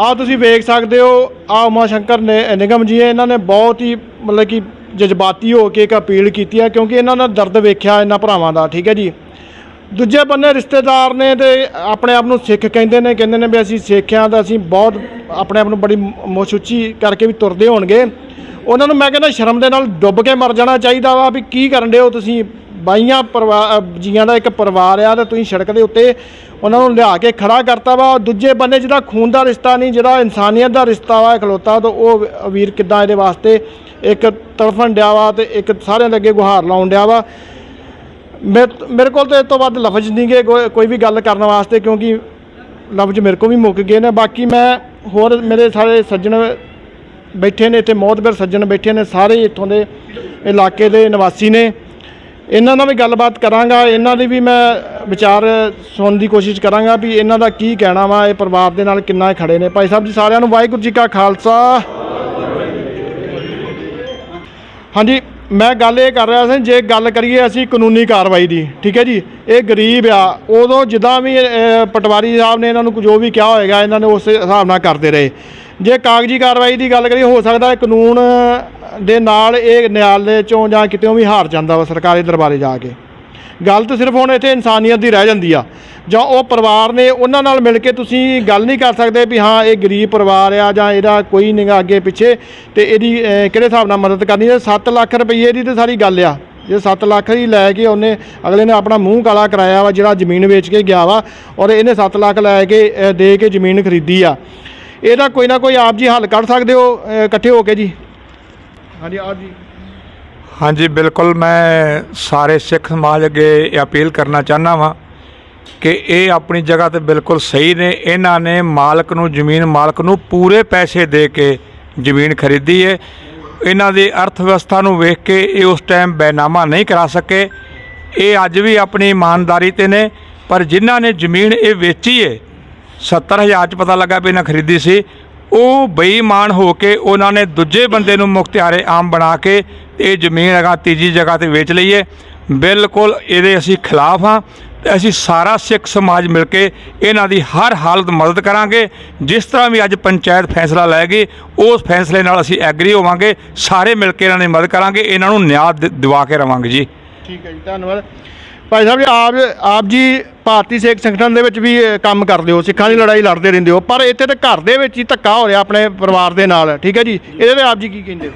ਆ ਤੁਸੀਂ ਵੇਖ ਸਕਦੇ ਹੋ, ਆ ਉਮਾ ਸ਼ੰਕਰ ਨਿਗਮ ਜੀ, ਇਹਨਾਂ ਨੇ ਬਹੁਤ ਹੀ ਮਤਲਬ ਕਿ ਜਜ਼ਬਾਤੀ ਹੋ ਕੇ ਇੱਕ ਅਪੀਲ ਕੀਤੀ ਹੈ, ਕਿਉਂਕਿ ਇਹਨਾਂ ਦਾ ਦਰਦ ਵੇਖਿਆ ਇਹਨਾਂ ਭਰਾਵਾਂ ਦਾ। ਠੀਕ ਹੈ ਜੀ। ਦੂਜੇ ਬੰਨੇ ਰਿਸ਼ਤੇਦਾਰ ਨੇ ਤੇ ਆਪਣੇ ਆਪ ਨੂੰ ਸਿੱਖ ਕਹਿੰਦੇ ਨੇ ਵੀ ਅਸੀਂ ਸਿੱਖ ਹਾਂ ਤਾਂ ਅਸੀਂ ਬਹੁਤ ਆਪਣੇ ਆਪ ਨੂੰ ਬੜੀ ਮੁੱਛ ਉੱਚੀ ਕਰਕੇ ਵੀ ਤੁਰਦੇ ਹੋਣਗੇ। ਉਹਨਾਂ ਨੂੰ ਮੈਂ ਕਹਿੰਦਾ ਸ਼ਰਮ ਦੇ ਨਾਲ ਡੁੱਬ ਕੇ ਮਰ ਜਾਣਾ ਚਾਹੀਦਾ ਵਾ ਵੀ ਕੀ ਕਰਨ ਦਿਓ ਤੁਸੀਂ। ਬਾਈਆਂ ਜੀਆਂ ਦਾ ਇੱਕ ਪਰਿਵਾਰ ਆ ਤੇ ਤੁਸੀਂ ਸੜਕ ਦੇ ਉੱਤੇ ਉਹਨਾਂ ਨੂੰ ਲਿਆ ਕੇ ਖੜਾ ਕਰਤਾ ਵਾ। ਦੂਜੇ ਬੰਨੇ ਜਿਹਦਾ ਖੂਨ ਦਾ ਰਿਸ਼ਤਾ ਨਹੀਂ, ਜਿਹੜਾ ਇਨਸਾਨੀਅਤ ਦਾ ਰਿਸ਼ਤਾ ਵਾ ਖਲੋਤਾ, ਤਾਂ ਉਹ ਵੀਰ ਕਿੱਦਾਂ ਇਹਦੇ ਵਾਸਤੇ ਇੱਕ ਤੜਫਣ ਡਿਆ ਵਾ ਤੇ ਇੱਕ ਸਾਰਿਆਂ ਦੇ ਅੱਗੇ ਗੁਹਾਰ ਲਾਉਣ ਡਿਆ ਵਾ। ਮੇਰੇ ਕੋਲ ਤਾਂ ਇਸ ਤੋਂ ਵੱਧ ਲਫ਼ਜ਼ ਨਹੀਂ ਗੇ ਕੋਈ ਵੀ ਗੱਲ ਕਰਨ ਵਾਸਤੇ, ਕਿਉਂਕਿ ਲਫ਼ਜ਼ ਮੇਰੇ ਕੋਲ ਵੀ ਮੁੱਕ ਗਏ ਨੇ। ਬਾਕੀ ਮੈਂ ਹੋਰ ਮੇਰੇ ਸਾਰੇ ਸੱਜਣ ਬੈਠੇ ਨੇ ਇੱਥੇ, ਮੌਤਬਰ ਸੱਜਣ ਬੈਠੇ ਨੇ, ਸਾਰੇ ਇੱਥੋਂ ਦੇ ਇਲਾਕੇ ਦੇ ਨਿਵਾਸੀ ਨੇ। ਇਹਨਾਂ ਨਾਲ ਵੀ ਗੱਲਬਾਤ ਕਰਾਂਗਾ, ਇਹਨਾਂ ਦੀ ਵੀ ਮੈਂ ਵਿਚਾਰ ਸੁਣਨ ਦੀ ਕੋਸ਼ਿਸ਼ ਕਰਾਂਗਾ ਵੀ ਇਹਨਾਂ ਦਾ ਕੀ ਕਹਿਣਾ ਵਾ, ਇਹ ਪਰਿਵਾਰ ਦੇ ਨਾਲ ਕਿੰਨਾ ਖੜੇ ਨੇ। ਭਾਈ ਸਾਹਿਬ ਜੀ ਸਾਰਿਆਂ ਨੂੰ ਵਾਹਿਗੁਰੂ ਜੀ ਕਾ ਖਾਲਸਾ। ਹਾਂਜੀ, ਮੈਂ ਗੱਲ ਇਹ ਕਰ ਰਿਹਾ ਸੀ, ਜੇ ਗੱਲ ਕਰੀਏ ਅਸੀਂ ਕਾਨੂੰਨੀ ਕਾਰਵਾਈ ਦੀ, ਠੀਕ ਹੈ ਜੀ, ਇਹ ਗਰੀਬ ਆ। ਉਦੋਂ ਜਿੱਦਾਂ ਵੀ ਪਟਵਾਰੀ ਸਾਹਿਬ ਨੇ ਇਹਨਾਂ ਨੂੰ ਜੋ ਵੀ ਕਿਹਾ ਹੋਏਗਾ ਇਹਨਾਂ ਨੇ ਉਸ ਹਿਸਾਬ ਨਾਲ ਕਰਦੇ ਰਹੇ। ਜੇ ਕਾਗਜ਼ੀ ਕਾਰਵਾਈ ਦੀ ਗੱਲ ਕਰੀਏ, ਹੋ ਸਕਦਾ ਕਾਨੂੰਨ ਦੇ ਨਾਲ ਇਹ ਨਿਆਲੇ 'ਚੋਂ ਜਾਂ ਕਿਤੇੋਂ ਵੀ ਹਾਰ ਜਾਂਦਾ ਵਾ ਸਰਕਾਰੀ ਦਰਬਾਰੇ ਜਾ ਕੇ। ਗੱਲ ਤਾਂ ਸਿਰਫ ਹੁਣ ਇੱਥੇ ਇਨਸਾਨੀਅਤ ਦੀ ਰਹਿ ਜਾਂਦੀ ਆ, ਜਾਂ ਉਹ ਪਰਿਵਾਰ ਨੇ ਉਹਨਾਂ ਨਾਲ ਮਿਲ ਕੇ ਤੁਸੀਂ ਗੱਲ ਨਹੀਂ ਕਰ ਸਕਦੇ ਵੀ ਹਾਂ ਇਹ ਗਰੀਬ ਪਰਿਵਾਰ ਆ ਜਾਂ ਇਹਦਾ ਕੋਈ ਨਿਗਾ ਅੱਗੇ ਪਿੱਛੇ ਤੇ ਇਹਦੀ ਕਿਹੜੇ ਹਿਸਾਬ ਨਾਲ ਮਦਦ ਕਰਨੀ ਹੈ। 7 ਲੱਖ ਰੁਪਈਏ ਦੀ ਤਾਂ ਸਾਰੀ ਗੱਲ ਆ। ਜੇ 7 ਲੱਖ ਹੀ ਲੈ ਕੇ ਉਹਨੇ ਅਗਲੇ ਨੇ ਆਪਣਾ ਮੂੰਹ ਕਾਲਾ ਕਰਾਇਆ ਵਾ, ਜਿਹੜਾ ਜ਼ਮੀਨ ਵੇਚ ਕੇ ਗਿਆ ਵਾ, ਔਰ ਇਹਨੇ 7 ਲੱਖ ਲੈ ਕੇ ਦੇ ਕੇ ਜ਼ਮੀਨ ਖਰੀਦੀ ਆ। ਇਹਦਾ ਕੋਈ ਨਾ ਕੋਈ ਆਪ ਜੀ ਹੱਲ ਕੱਢ ਸਕਦੇ ਹੋ ਇਕੱਠੇ ਹੋ ਕੇ ਜੀ। ਹਾਂਜੀ ਆਪ ਜੀ। ਹਾਂਜੀ ਬਿਲकुल, ਮੈਂ ਸਾਰੇ ਸਿੱਖ ਸਮਾਜ ਅੱਗੇ ਅਪੀਲ ਕਰਨਾ ਚਾਹੁੰਦਾ ਵਾਂ ਕਿ ਇਹ ਆਪਣੀ ਜਗ੍ਹਾ ਤੇ ਬਿਲਕੁਲ ਸਹੀ ਨੇ। ਇਹਨਾਂ ਨੇ ਮਾਲਕ ਨੂੰ, ਜ਼ਮੀਨ ਮਾਲਕ ਨੂੰ ਪੂਰੇ ਪੈਸੇ ਦੇ ਕੇ ਜ਼ਮੀਨ ਖਰੀਦੀ ਹੈ। ਇਹਨਾਂ ਦੀ ਅਰਥ ਵਿਵਸਥਾ ਨੂੰ ਵੇਖ ਕੇ ਇਹ ਉਸ ਟਾਈਮ ਬੈਨਾਮਾ ਨਹੀਂ ਕਰਾ ਸਕੇ। ਇਹ ਅੱਜ ਵੀ ਆਪਣੀ ਇਮਾਨਦਾਰੀ ਤੇ ਨੇ, ਪਰ ਜਿਨ੍ਹਾਂ ਨੇ ਜ਼ਮੀਨ ਇਹ ਵੇਚੀ ਹੈ 70,000 'ਚ ਪਤਾ ਲੱਗਾ ਵੀ ਇਹਨਾਂ ਖਰੀਦੀ ਸੀ, ਉਹ ਬੇਈਮਾਨ ਹੋ ਕੇ ਉਹਨਾਂ ਨੇ ਦੂਜੇ ਬੰਦੇ ਨੂੰ ਮੁਖਤਿਆਰੇ ਆਮ ਬਣਾ ਕੇ ਇਹ ਜ਼ਮੀਨ ਹੈਗਾ ਤੀਜੀ ਜਗ੍ਹਾ ਤੇ ਵੇਚ ਲਈਏ। ਬਿਲਕੁਲ ਇਹਦੇ ਅਸੀਂ ਖਿਲਾਫ ਹਾਂ ਤੇ ਅਸੀਂ ਸਾਰਾ ਸਿੱਖ ਸਮਾਜ ਮਿਲ ਕੇ ਇਹਨਾਂ ਦੀ ਹਰ ਹਾਲਤ ਮਦਦ ਕਰਾਂਗੇ। ਜਿਸ ਤਰ੍ਹਾਂ ਵੀ ਅੱਜ ਪੰਚਾਇਤ ਫੈਸਲਾ ਲੈ ਗਈ, ਉਸ ਫੈਸਲੇ ਨਾਲ ਅਸੀਂ ਐਗਰੀ ਹੋਵਾਂਗੇ। ਸਾਰੇ ਮਿਲ ਕੇ ਇਹਨਾਂ ਦੀ ਮਦਦ ਕਰਾਂਗੇ, ਇਹਨਾਂ ਨੂੰ ਨਿਆਂ ਦਿਵਾ ਕੇ ਰਵਾਂਗੇ ਜੀ। ਠੀਕ ਹੈ ਜੀ, ਧੰਨਵਾਦ। ਭਾਈ ਸਾਹਿਬ ਜੀ, ਆਪ ਜੀ ਭਾਰਤੀ ਸਿੱਖ ਸੰਗਠਨ ਦੇ ਵਿੱਚ ਵੀ ਕੰਮ ਕਰਦੇ ਹੋ, ਸਿੱਖਾਂ ਦੀ ਲੜਾਈ ਲੜਦੇ ਰਹਿੰਦੇ ਹੋ, ਪਰ ਇੱਥੇ ਤਾਂ ਘਰ ਦੇ ਵਿੱਚ ਹੀ ਧੱਕਾ ਹੋ ਰਿਹਾ ਆਪਣੇ ਪਰਿਵਾਰ ਦੇ ਨਾਲ, ਠੀਕ ਹੈ ਜੀ, ਇਹਦੇ 'ਤੇ ਆਪ ਜੀ ਕੀ ਕਹਿੰਦੇ ਹੋ?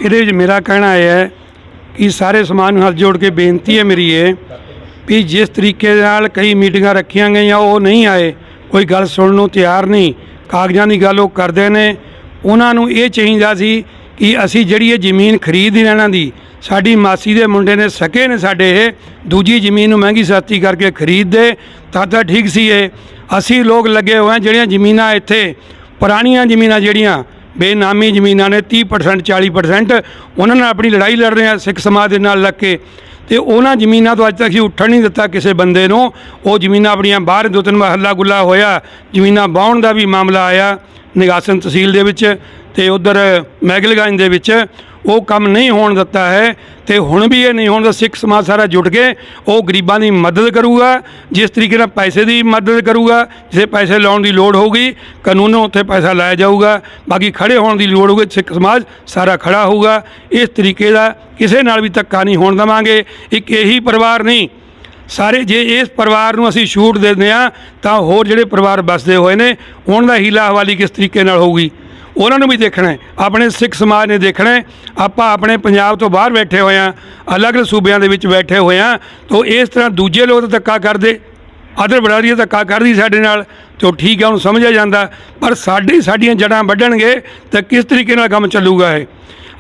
ਇਹਦੇ ਵਿੱਚ ਮੇਰਾ ਕਹਿਣਾ ਇਹ ਹੈ ਕਿ ਸਾਰੇ ਸਮਾਜ ਨੂੰ ਹੱਥ ਜੋੜ ਕੇ ਬੇਨਤੀ ਹੈ ਮੇਰੀ ਇਹ ਵੀ ਜਿਸ ਤਰੀਕੇ ਨਾਲ ਕਈ ਮੀਟਿੰਗਾਂ ਰੱਖੀਆਂ ਗਈਆਂ ਉਹ ਨਹੀਂ ਆਏ, ਕੋਈ ਗੱਲ ਸੁਣਨ ਨੂੰ ਤਿਆਰ ਨਹੀਂ, ਕਾਗਜ਼ਾਂ ਦੀ ਗੱਲ ਉਹ ਕਰਦੇ ਨੇ। ਉਹਨਾਂ ਨੂੰ ਇਹ ਚਾਹੀਦਾ ਸੀ ਕਿ ਅਸੀਂ ਜਿਹੜੀ ਇਹ ਜ਼ਮੀਨ ਖਰੀਦ ਹੀ ਇਹਨਾਂ ਦੀ, ਸਾਡੀ ਮਾਸੀ ਦੇ ਮੁੰਡੇ ਨੇ ਸਕੇ ਨੇ ਸਾਡੇ, ਇਹ ਦੂਜੀ ਜ਼ਮੀਨ ਨੂੰ ਮਹਿੰਗੀ ਸਸਤੀ ਕਰਕੇ ਖਰੀਦਦੇ ਤਾਂ ਠੀਕ ਸੀ। ਇਹ ਅਸੀਂ ਲੋਕ ਲੱਗੇ ਹੋਏ ਜਿਹੜੀਆਂ ਜ਼ਮੀਨਾਂ ਇੱਥੇ ਪੁਰਾਣੀਆਂ ਜ਼ਮੀਨਾਂ ਜਿਹੜੀਆਂ ਬੇਨਾਮੀ ਜ਼ਮੀਨਾਂ ਨੇ 30% 40%, ਉਹਨਾਂ ਨਾਲ ਆਪਣੀ ਲੜਾਈ ਲੜ ਰਹੇ ਹਾਂ ਸਿੱਖ ਸਮਾਜ ਦੇ ਨਾਲ ਲੱਗ ਕੇ। ਤੇ ਉਹਨਾਂ ਜ਼ਮੀਨਾਂ ਤੋਂ ਅੱਜ ਤੱਕ ਅਸੀਂ ਉੱਠਣ ਨਹੀਂ ਦਿੱਤਾ ਕਿਸੇ ਬੰਦੇ ਨੂੰ। ਉਹ ਜ਼ਮੀਨਾਂ ਆਪਣੀਆਂ ਬਾਹਰ 2-3 ਵਾਰ ਹੱਲਾ ਗੁੱਲਾ ਹੋਇਆ, ਜ਼ਮੀਨਾਂ ਵਾਹੁਣ ਦਾ ਵੀ ਮਾਮਲਾ ਆਇਆ ਨਿਗਾਸਨ ਤਹਿਸੀਲ ਦੇ ਵਿੱਚ ਤੇ ਉਧਰ ਮੈਗਲਗੰਜ ਦੇ ਵਿੱਚ, ਉਹ ਕੰਮ ਨਹੀਂ ਹੋਣ ਦਿੱਤਾ ਹੈ। ਤੇ ਹੁਣ ਵੀ ਇਹ ਨਹੀਂ ਹੋਣ ਦਾ ਸਿੱਖ ਸਮਾਜ ਸਾਰਾ ਜੁਟ ਕੇ ਉਹ ਗਰੀਬਾਂ ਦੀ ਮਦਦ ਕਰੂਗਾ, ਜਿਸ ਤਰੀਕੇ ਨਾਲ ਪੈਸੇ ਦੀ ਮਦਦ ਕਰੂਗਾ। ਜਿਸੇ ਪੈਸੇ ਲਾਉਣ ਦੀ ਲੋੜ ਹੋਊਗੀ ਕਾਨੂੰਨੋਂ ਉੱਥੇ ਪੈਸਾ ਲਾਇਆ ਜਾਊਗਾ, ਬਾਕੀ ਖੜੇ ਹੋਣ ਦੀ ਲੋੜ ਹੋਊਗੀ ਸਿੱਖ ਸਮਾਜ ਸਾਰਾ ਖੜਾ ਹੋਊਗਾ। ਇਸ ਤਰੀਕੇ ਦਾ ਕਿਸੇ ਨਾਲ ਵੀ ਧੱਕਾ ਨਹੀਂ ਹੋਣ ਦੇਵਾਂਗੇ। ਇੱਕ ਇਹੀ ਪਰਿਵਾਰ ਨਹੀਂ, ਸਾਰੇ ਜੇ ਇਸ ਪਰਿਵਾਰ ਨੂੰ ਅਸੀਂ ਛੂਟ ਦਿੰਦੇ ਹਾਂ ਤਾਂ ਹੋਰ ਜਿਹੜੇ ਪਰਿਵਾਰ ਵੱਸਦੇ ਹੋਏ ਨੇ ਉਹਨਾਂ ਦਾ ਹੀਲਾ ਹਵਾਲੀ ਕਿਸ ਤਰੀਕੇ ਨਾਲ ਹੋਊਗੀ ਉਹਨਾਂ ਨੂੰ ਵੀ ਦੇਖਣਾ ਹੈ, ਆਪਣੇ ਸਿੱਖ ਸਮਾਜ ਨੇ ਦੇਖਣਾ ਹੈ। ਆਪਾਂ ਆਪਣੇ ਪੰਜਾਬ ਤੋਂ ਬਾਹਰ ਬੈਠੇ ਹੋਏ ਹਾਂ, ਅਲੱਗ-ਅਲੱਗ ਸੂਬਿਆਂ ਦੇ ਵਿੱਚ ਬੈਠੇ ਹੋਏ ਹਾਂ, ਤਾਂ ਇਸ ਤਰ੍ਹਾਂ ਦੂਜੇ ਲੋਕ ਧੱਕਾ ਕਰਦੇ, ਅਦਰ ਬਰਾਦਰੀ ਧੱਕਾ ਕਰਦੀ ਸਾਡੇ ਨਾਲ, ਤਾਂ ਠੀਕ ਹੈ, ਉਹਨੂੰ ਸਮਝਿਆ ਜਾਂਦਾ। ਪਰ ਸਾਡੀਆਂ ਜੜ੍ਹਾਂ ਵੱਢਣਗੇ ਤਾਂ ਕਿਸ ਤਰੀਕੇ ਨਾਲ ਕੰਮ ਚੱਲੂਗਾ ਇਹ।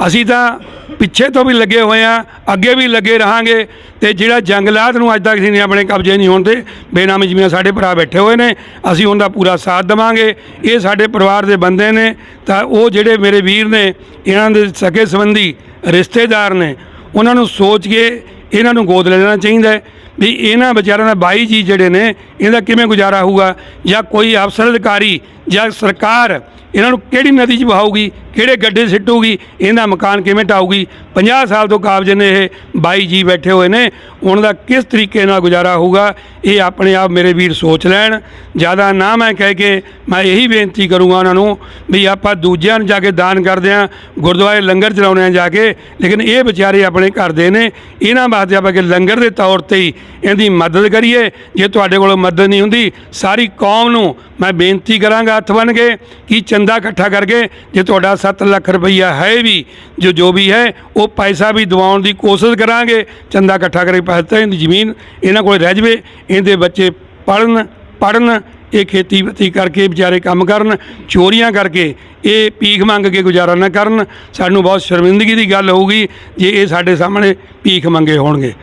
ਅਸੀਂ ਤਾਂ ਪਿੱਛੇ ਤੋਂ ਵੀ ਲੱਗੇ ਹੋਏ ਹਾਂ, ਅੱਗੇ ਵੀ ਲੱਗੇ ਰਹਾਂਗੇ। ਤੇ ਜਿਹੜਾ ਜੰਗਲਾਤ ਨੂੰ ਅੱਜ ਤੱਕ ਅਸੀਂ ਨੇ ਆਪਣੇ ਕਬਜ਼ੇ ਨਹੀਂ ਹੋਣ ਤੇ ਬੇਨਾਮੀ ਜ਼ਮੀਨਾਂ ਸਾਡੇ ਭਰਾ ਬੈਠੇ ਹੋਏ ਨੇ, ਅਸੀਂ ਉਹਦਾ ਪੂਰਾ ਸਾਥ ਦੇਵਾਂਗੇ। ਇਹ ਸਾਡੇ ਪਰਿਵਾਰ ਦੇ ਬੰਦੇ ਨੇ, ਤਾਂ ਉਹ ਜਿਹੜੇ ਮੇਰੇ ਵੀਰ ਨੇ, ਇਹਨਾਂ ਦੇ ਸਕੇ ਸੰਬੰਧੀ ਰਿਸ਼ਤੇਦਾਰ ਨੇ, ਉਹਨਾਂ ਨੂੰ ਸੋਚ ਕੇ ਇਹਨਾਂ ਨੂੰ ਗੋਦ ਲੈ ਲੈਣਾ ਚਾਹੀਦਾ ਵੀ ਇਹਨਾਂ ਵਿਚਾਰਿਆਂ ਦਾ ਬਾਈ ਜੀ ਜਿਹੜੇ ਨੇ ਇਹਦਾ ਕਿਵੇਂ ਗੁਜ਼ਾਰਾ ਹੋਊਗਾ। ਜਾਂ ਕੋਈ ਅਫਸਰ ਅਧਿਕਾਰੀ ਜਾਂ ਸਰਕਾਰ ਇਹਨਾਂ ਨੂੰ ਕਿਹੜੀ ਨਦੀ 'ਚ ਵਹਾਊਗੀ, ਕਿਹੜੇ ਗੱਡੇ ਸਿੱਟੂਗੀ, ਇਹਦਾ ਮਕਾਨ ਕਿਵੇਂ ਢਾਊਗੀ। 50 ਸਾਲ ਤੋਂ ਕਾਬਜ਼ ਨੇ ਇਹ 22 ਜੀ ਬੈਠੇ ਹੋਏ ਨੇ, ਉਹਨਾਂ ਦਾ ਕਿਸ ਤਰੀਕੇ ਨਾਲ ਗੁਜ਼ਾਰਾ ਹੋਊਗਾ ਇਹ ਆਪਣੇ ਆਪ ਮੇਰੇ ਵੀਰ ਸੋਚ ਲੈਣ। ਜ਼ਿਆਦਾ ਨਾ ਮੈਂ ਕਹਿ ਕੇ ਮੈਂ ਇਹੀ ਬੇਨਤੀ ਕਰੂੰਗਾ ਉਹਨਾਂ ਨੂੰ ਵੀ ਆਪਾਂ ਦੂਜਿਆਂ ਨੂੰ ਜਾ ਕੇ ਦਾਨ ਕਰਦੇ ਹਾਂ, ਗੁਰਦੁਆਰੇ ਲੰਗਰ ਚਲਾਉਂਦੇ ਹਾਂ ਜਾ ਕੇ, ਲੇਕਿਨ ਇਹ ਵਿਚਾਰੇ ਆਪਣੇ ਘਰ ਦੇ ਨੇ, ਇਹਨਾਂ ਵਾਸਤੇ ਆਪਾਂ ਕਿ ਲੰਗਰ ਦੇ ਤੌਰ ਤੇ ਹੀ ਇਹਦੀ ਮਦਦ ਕਰੀਏ। ਜੇ ਤੁਹਾਡੇ ਕੋਲ ਮਦਦ ਨਹੀਂ ਹੁੰਦੀ, ਸਾਰੀ ਕੌਮ ਨੂੰ ਮੈਂ ਬੇਨਤੀ ਕਰਾਂਗਾ ਹੱਥ ਬੰਨ੍ਹ ਕੇ ਕਿ ਚੰਦਾ ਇਕੱਠਾ ਕਰਕੇ, ਜੇ ਤੁਹਾਡਾ 7 ਲੱਖ ਰੁਪਈਆ ਹੈ ਵੀ ਜੋ ਵੀ ਹੈ ਉਹ ਪੈਸਾ ਵੀ ਦਿਵਾਉਣ ਦੀ ਕੋਸ਼ਿਸ਼ ਕਰਾਂਗੇ। ਚੰਦਾ ਇਕੱਠਾ ਕਰਕੇ ਪੈਸਾ ਇਹਦੀ ਜ਼ਮੀਨ ਇਹਨਾਂ ਕੋਲ ਰਹਿ ਜਾਵੇ, ਇਹਦੇ ਬੱਚੇ ਪੜ੍ਹਨ ਇਹ ਖੇਤੀਬਾੜੀ ਕਰਕੇ ਵਿਚਾਰੇ ਕੰਮ ਕਰਨ, ਚੋਰੀਆਂ ਕਰਕੇ ਇਹ ਭੀਖ ਮੰਗ ਕੇ ਗੁਜ਼ਾਰਾ ਨਾ ਕਰਨ। ਸਾਨੂੰ ਬਹੁਤ ਸ਼ਰਮਿੰਦਗੀ ਦੀ ਗੱਲ ਹੋਊਗੀ ਜੇ ਇਹ ਸਾਡੇ ਸਾਹਮਣੇ ਭੀਖ ਮੰਗੇ ਹੋਣਗੇ।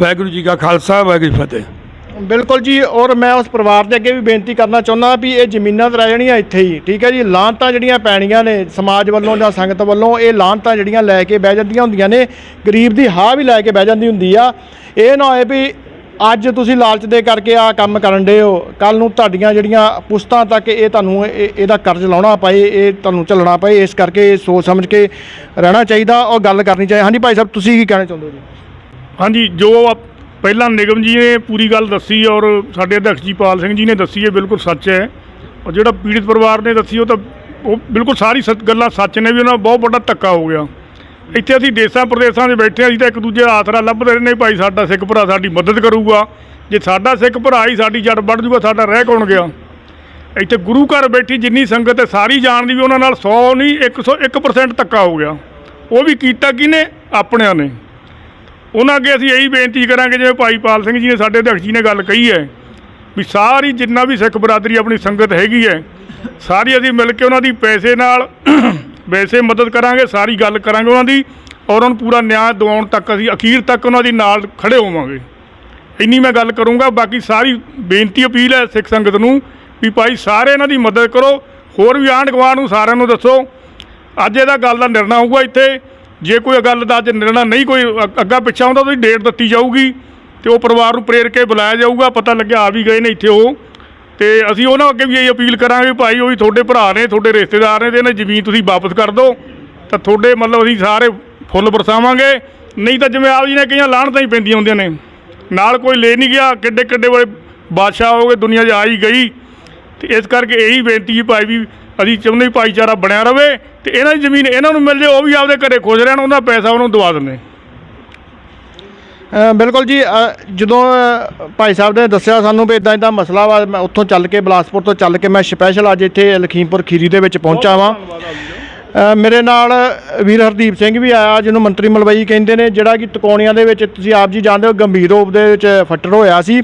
ਵਾਹਿਗੁਰੂ ਜੀ ਕਾ ਖਾਲਸਾ, ਵਾਹਿਗੁਰੂ ਜੀ ਕੀ ਫਤਿਹ। ਬਿਲਕੁਲ ਜੀ। ਔਰ ਮੈਂ ਉਸ ਪਰਿਵਾਰ ਦੇ ਅੱਗੇ ਵੀ ਬੇਨਤੀ ਕਰਨਾ ਚਾਹੁੰਦਾ ਵੀ ਇਹ ਜ਼ਮੀਨਾਂ ਤਾਂ ਰਹਿ ਜਾਣੀਆਂ ਇੱਥੇ ਹੀ, ਠੀਕ ਹੈ ਜੀ। ਲਾਹਨਤਾਂ ਜਿਹੜੀਆਂ ਪੈਣੀਆਂ ਨੇ ਸਮਾਜ ਵੱਲੋਂ ਜਾਂ ਸੰਗਤ ਵੱਲੋਂ, ਇਹ ਲਾਹਨਤਾਂ ਜਿਹੜੀਆਂ ਲੈ ਕੇ ਬਹਿ ਜਾਂਦੀਆਂ ਹੁੰਦੀਆਂ ਨੇ, ਗਰੀਬ ਦੀ ਹਾਂ ਵੀ ਲੈ ਕੇ ਬਹਿ ਜਾਂਦੀ ਹੁੰਦੀ ਆ। ਇਹ ਨਾ ਹੋਏ ਵੀ ਅੱਜ ਤੁਸੀਂ ਲਾਲਚ ਦੇ ਕਰਕੇ ਆ ਕੰਮ ਕਰਨ ਦੇ ਹੋ, ਕੱਲ ਨੂੰ ਤੁਹਾਡੀਆਂ ਜਿਹੜੀਆਂ ਪੁਸ਼ਤਾਂ ਤੱਕ ਇਹ ਤੁਹਾਨੂੰ ਇਹਦਾ ਕਰਜ਼ ਲਾਉਣਾ ਪਏ, ਇਹ ਤੁਹਾਨੂੰ ਝੱਲਣਾ ਪਏ। ਇਸ ਕਰਕੇ ਇਹ ਸੋਚ ਸਮਝ ਕੇ ਰਹਿਣਾ ਚਾਹੀਦਾ ਔਰ ਗੱਲ ਕਰਨੀ ਚਾਹੀਦੀ। ਹਾਂਜੀ ਭਾਈ ਸਾਹਿਬ, ਤੁਸੀਂ ਕੀ ਕਹਿਣਾ ਚਾਹੁੰਦੇ ਹੋ ਜੀ? ਹਾਂਜੀ, ਜੋ ਪਹਿਲਾਂ ਨਿਗਮ ਜੀ ਨੇ ਪੂਰੀ ਗੱਲ ਦੱਸੀ ਔਰ ਸਾਡੇ ਅਧਿਕਸ਼ ਜੀ ਪਾਲ ਸਿੰਘ ਜੀ ਨੇ ਦੱਸੀ, ਇਹ ਬਿਲਕੁਲ ਸੱਚ ਹੈ। ਔਰ ਜਿਹੜਾ ਪੀੜਿਤ ਪਰਿਵਾਰ ਨੇ ਦੱਸੀ ਉਹ ਬਿਲਕੁਲ ਸਾਰੀ ਗੱਲਾਂ ਸੱਚ ਨੇ ਵੀ ਉਹਨਾਂ ਬਹੁਤ ਵੱਡਾ ਧੱਕਾ ਹੋ ਗਿਆ। ਇੱਥੇ ਅਸੀਂ ਦੇਸਾਂ ਪ੍ਰਦੇਸਾਂ 'ਚ ਬੈਠੇ ਅਸੀਂ ਤਾਂ ਇੱਕ ਦੂਜੇ ਦਾ ਆਸਰਾ ਲੱਭਦੇ ਰਹਿੰਦੇ, ਭਾਈ ਸਾਡਾ ਸਿੱਖ ਭਰਾ ਸਾਡੀ ਮਦਦ ਕਰੂਗਾ। ਜੇ ਸਾਡਾ ਸਿੱਖ ਭਰਾ ਹੀ ਸਾਡੀ ਜੜ ਵੱਢ ਜੂਗਾ, ਸਾਡਾ ਰਹਿ ਕੌਣ ਗਿਆ। ਇੱਥੇ ਗੁਰੂ ਘਰ ਬੈਠੀ ਜਿੰਨੀ ਸੰਗਤ ਹੈ ਸਾਰੀ ਜਾਣਦੀ ਵੀ ਉਹਨਾਂ ਨਾਲ 100 ਨਹੀਂ 101% ਧੱਕਾ ਹੋ ਗਿਆ। ਉਹ ਵੀ ਕੀਤਾ ਕਿਹਨੇ? ਆਪਣਿਆਂ ਨੇ। ਉਹਨਾਂ ਅੱਗੇ ਅਸੀਂ ਇਹੀ ਬੇਨਤੀ ਕਰਾਂਗੇ, ਜਿਵੇਂ ਭਾਈ ਪਾਲ ਸਿੰਘ ਜੀ ਨੇ ਸਾਡੇ ਅਧਿਕਸ਼ ਜੀ ਨੇ ਗੱਲ ਕਹੀ ਹੈ ਵੀ ਸਾਰੀ ਜਿੰਨਾ ਵੀ ਸਿੱਖ ਬਰਾਦਰੀ ਆਪਣੀ ਸੰਗਤ ਹੈਗੀ ਹੈ, ਸਾਰੀ ਅਸੀਂ ਮਿਲ ਕੇ ਉਹਨਾਂ ਦੀ ਪੈਸੇ ਨਾਲ ਵੈਸੇ ਮਦਦ ਕਰਾਂਗੇ, ਸਾਰੀ ਗੱਲ ਕਰਾਂਗੇ ਉਹਨਾਂ ਦੀ, ਔਰ ਉਹਨਾਂ ਨੂੰ ਪੂਰਾ ਨਿਆਂ ਦਿਵਾਉਣ ਤੱਕ ਅਸੀਂ ਅਖੀਰ ਤੱਕ ਉਹਨਾਂ ਦੀ ਨਾਲ ਖੜ੍ਹੇ ਹੋਵਾਂਗੇ। ਇੰਨੀ ਮੈਂ ਗੱਲ ਕਰੂੰਗਾ। ਬਾਕੀ ਸਾਰੀ ਬੇਨਤੀ ਅਪੀਲ ਹੈ ਸਿੱਖ ਸੰਗਤ ਨੂੰ ਵੀ ਭਾਈ ਸਾਰੇ ਇਹਨਾਂ ਦੀ ਮਦਦ ਕਰੋ। ਹੋਰ ਵੀ ਆਂਢ ਗੁਆਂਢ ਨੂੰ ਸਾਰਿਆਂ ਨੂੰ ਦੱਸੋ। ਅੱਜ ਇਹਦਾ ਗੱਲ ਦਾ ਨਿਰਣਾ ਹੋਊਗਾ ਇੱਥੇ। ਜੇ ਕੋਈ ਗੱਲ ਦਾ ਅੱਜ ਨਿਰਣਾ ਨਹੀਂ ਕੋਈ ਅੱਗਾ ਪਿੱਛਾ ਹੁੰਦਾ, ਉਹਦੀ ਡੇਟ ਦਿੱਤੀ ਜਾਊਗੀ ਅਤੇ ਉਹ ਪਰਿਵਾਰ ਨੂੰ ਪ੍ਰੇਰ ਕੇ ਬੁਲਾਇਆ ਜਾਊਗਾ। ਪਤਾ ਲੱਗਿਆ ਆ ਵੀ ਗਏ ਨੇ ਇੱਥੇ ਉਹ, ਅਤੇ ਅਸੀਂ ਉਹਨਾਂ ਅੱਗੇ ਵੀ ਇਹ ਅਪੀਲ ਕਰਾਂਗੇ ਭਾਈ ਉਹ ਵੀ ਤੁਹਾਡੇ ਭਰਾ ਨੇ, ਤੁਹਾਡੇ ਰਿਸ਼ਤੇਦਾਰ ਨੇ, ਅਤੇ ਇਹਨਾਂ ਜ਼ਮੀਨ ਤੁਸੀਂ ਵਾਪਸ ਕਰ ਦਿਓ ਤਾਂ ਤੁਹਾਡੇ ਮਤਲਬ ਅਸੀਂ ਸਾਰੇ ਫੁੱਲ ਬਰਸਾਵਾਂਗੇ। ਨਹੀਂ ਤਾਂ ਜਿਵੇਂ ਆਪ ਜੀ ਨੇ ਕਈਆਂ ਲਾਹਨਤਾਂ ਹੀ ਪੈਂਦੀਆਂ ਹੁੰਦੀਆਂ ਨੇ, ਨਾਲ ਕੋਈ ਲੈ ਨਹੀਂ ਗਿਆ, ਕਿੱਡੇ ਕਿੱਡੇ ਬੜੇ ਬਾਦਸ਼ਾਹ ਹੋ ਗਏ, ਦੁਨੀਆ 'ਚ ਆ ਹੀ ਗਈ। ਅਤੇ ਇਸ ਕਰਕੇ ਇਹੀ ਬੇਨਤੀ ਭਾਈ ਵੀ ਅਸੀਂ ਚਾਹੁੰਦੇ ਵੀ ਭਾਈਚਾਰਾ ਬਣਿਆ ਰਹੇ ਅਤੇ ਇਹਨਾਂ ਦੀ ਜ਼ਮੀਨ ਇਹਨਾਂ ਨੂੰ ਮਿਲ ਜਾਏ, ਉਹ ਵੀ ਆਪਦੇ ਘਰੇ ਖੁਸ਼ ਰਹਿਣ, ਉਹਦਾ ਪੈਸਾ ਉਹਨੂੰ ਦਵਾ ਦਿੰਦੇ। ਬਿਲਕੁਲ ਜੀ। ਜਦੋਂ ਭਾਈ ਸਾਹਿਬ ਨੇ ਦੱਸਿਆ ਸਾਨੂੰ ਵੀ ਇੱਦਾਂ ਇੱਦਾਂ ਮਸਲਾ ਵਾ, ਮੈਂ ਉੱਥੋਂ ਚੱਲ ਕੇ ਬਿਲਾਸਪੁਰ ਤੋਂ ਚੱਲ ਕੇ ਮੈਂ ਸਪੈਸ਼ਲ ਅੱਜ ਇੱਥੇ ਲਖੀਮਪੁਰ ਖੀਰੀ ਦੇ ਵਿੱਚ ਪਹੁੰਚਾ ਵਾਂ। ਮੇਰੇ ਨਾਲ ਵੀਰ ਹਰਦੀਪ ਸਿੰਘ ਵੀ ਆਇਆ, ਜਿਹਨੂੰ ਮੰਤਰੀ ਮਲਵਈ ਕਹਿੰਦੇ ਨੇ, ਜਿਹੜਾ ਕਿ ਤਕੋਣੀਆਂ ਦੇ ਵਿੱਚ ਤੁਸੀਂ ਆਪ ਜੀ ਜਾਣਦੇ ਹੋ ਗੰਭੀਰ ਰੂਪ ਦੇ ਵਿੱਚ ਫੱਟੜ ਹੋਇਆ ਸੀ।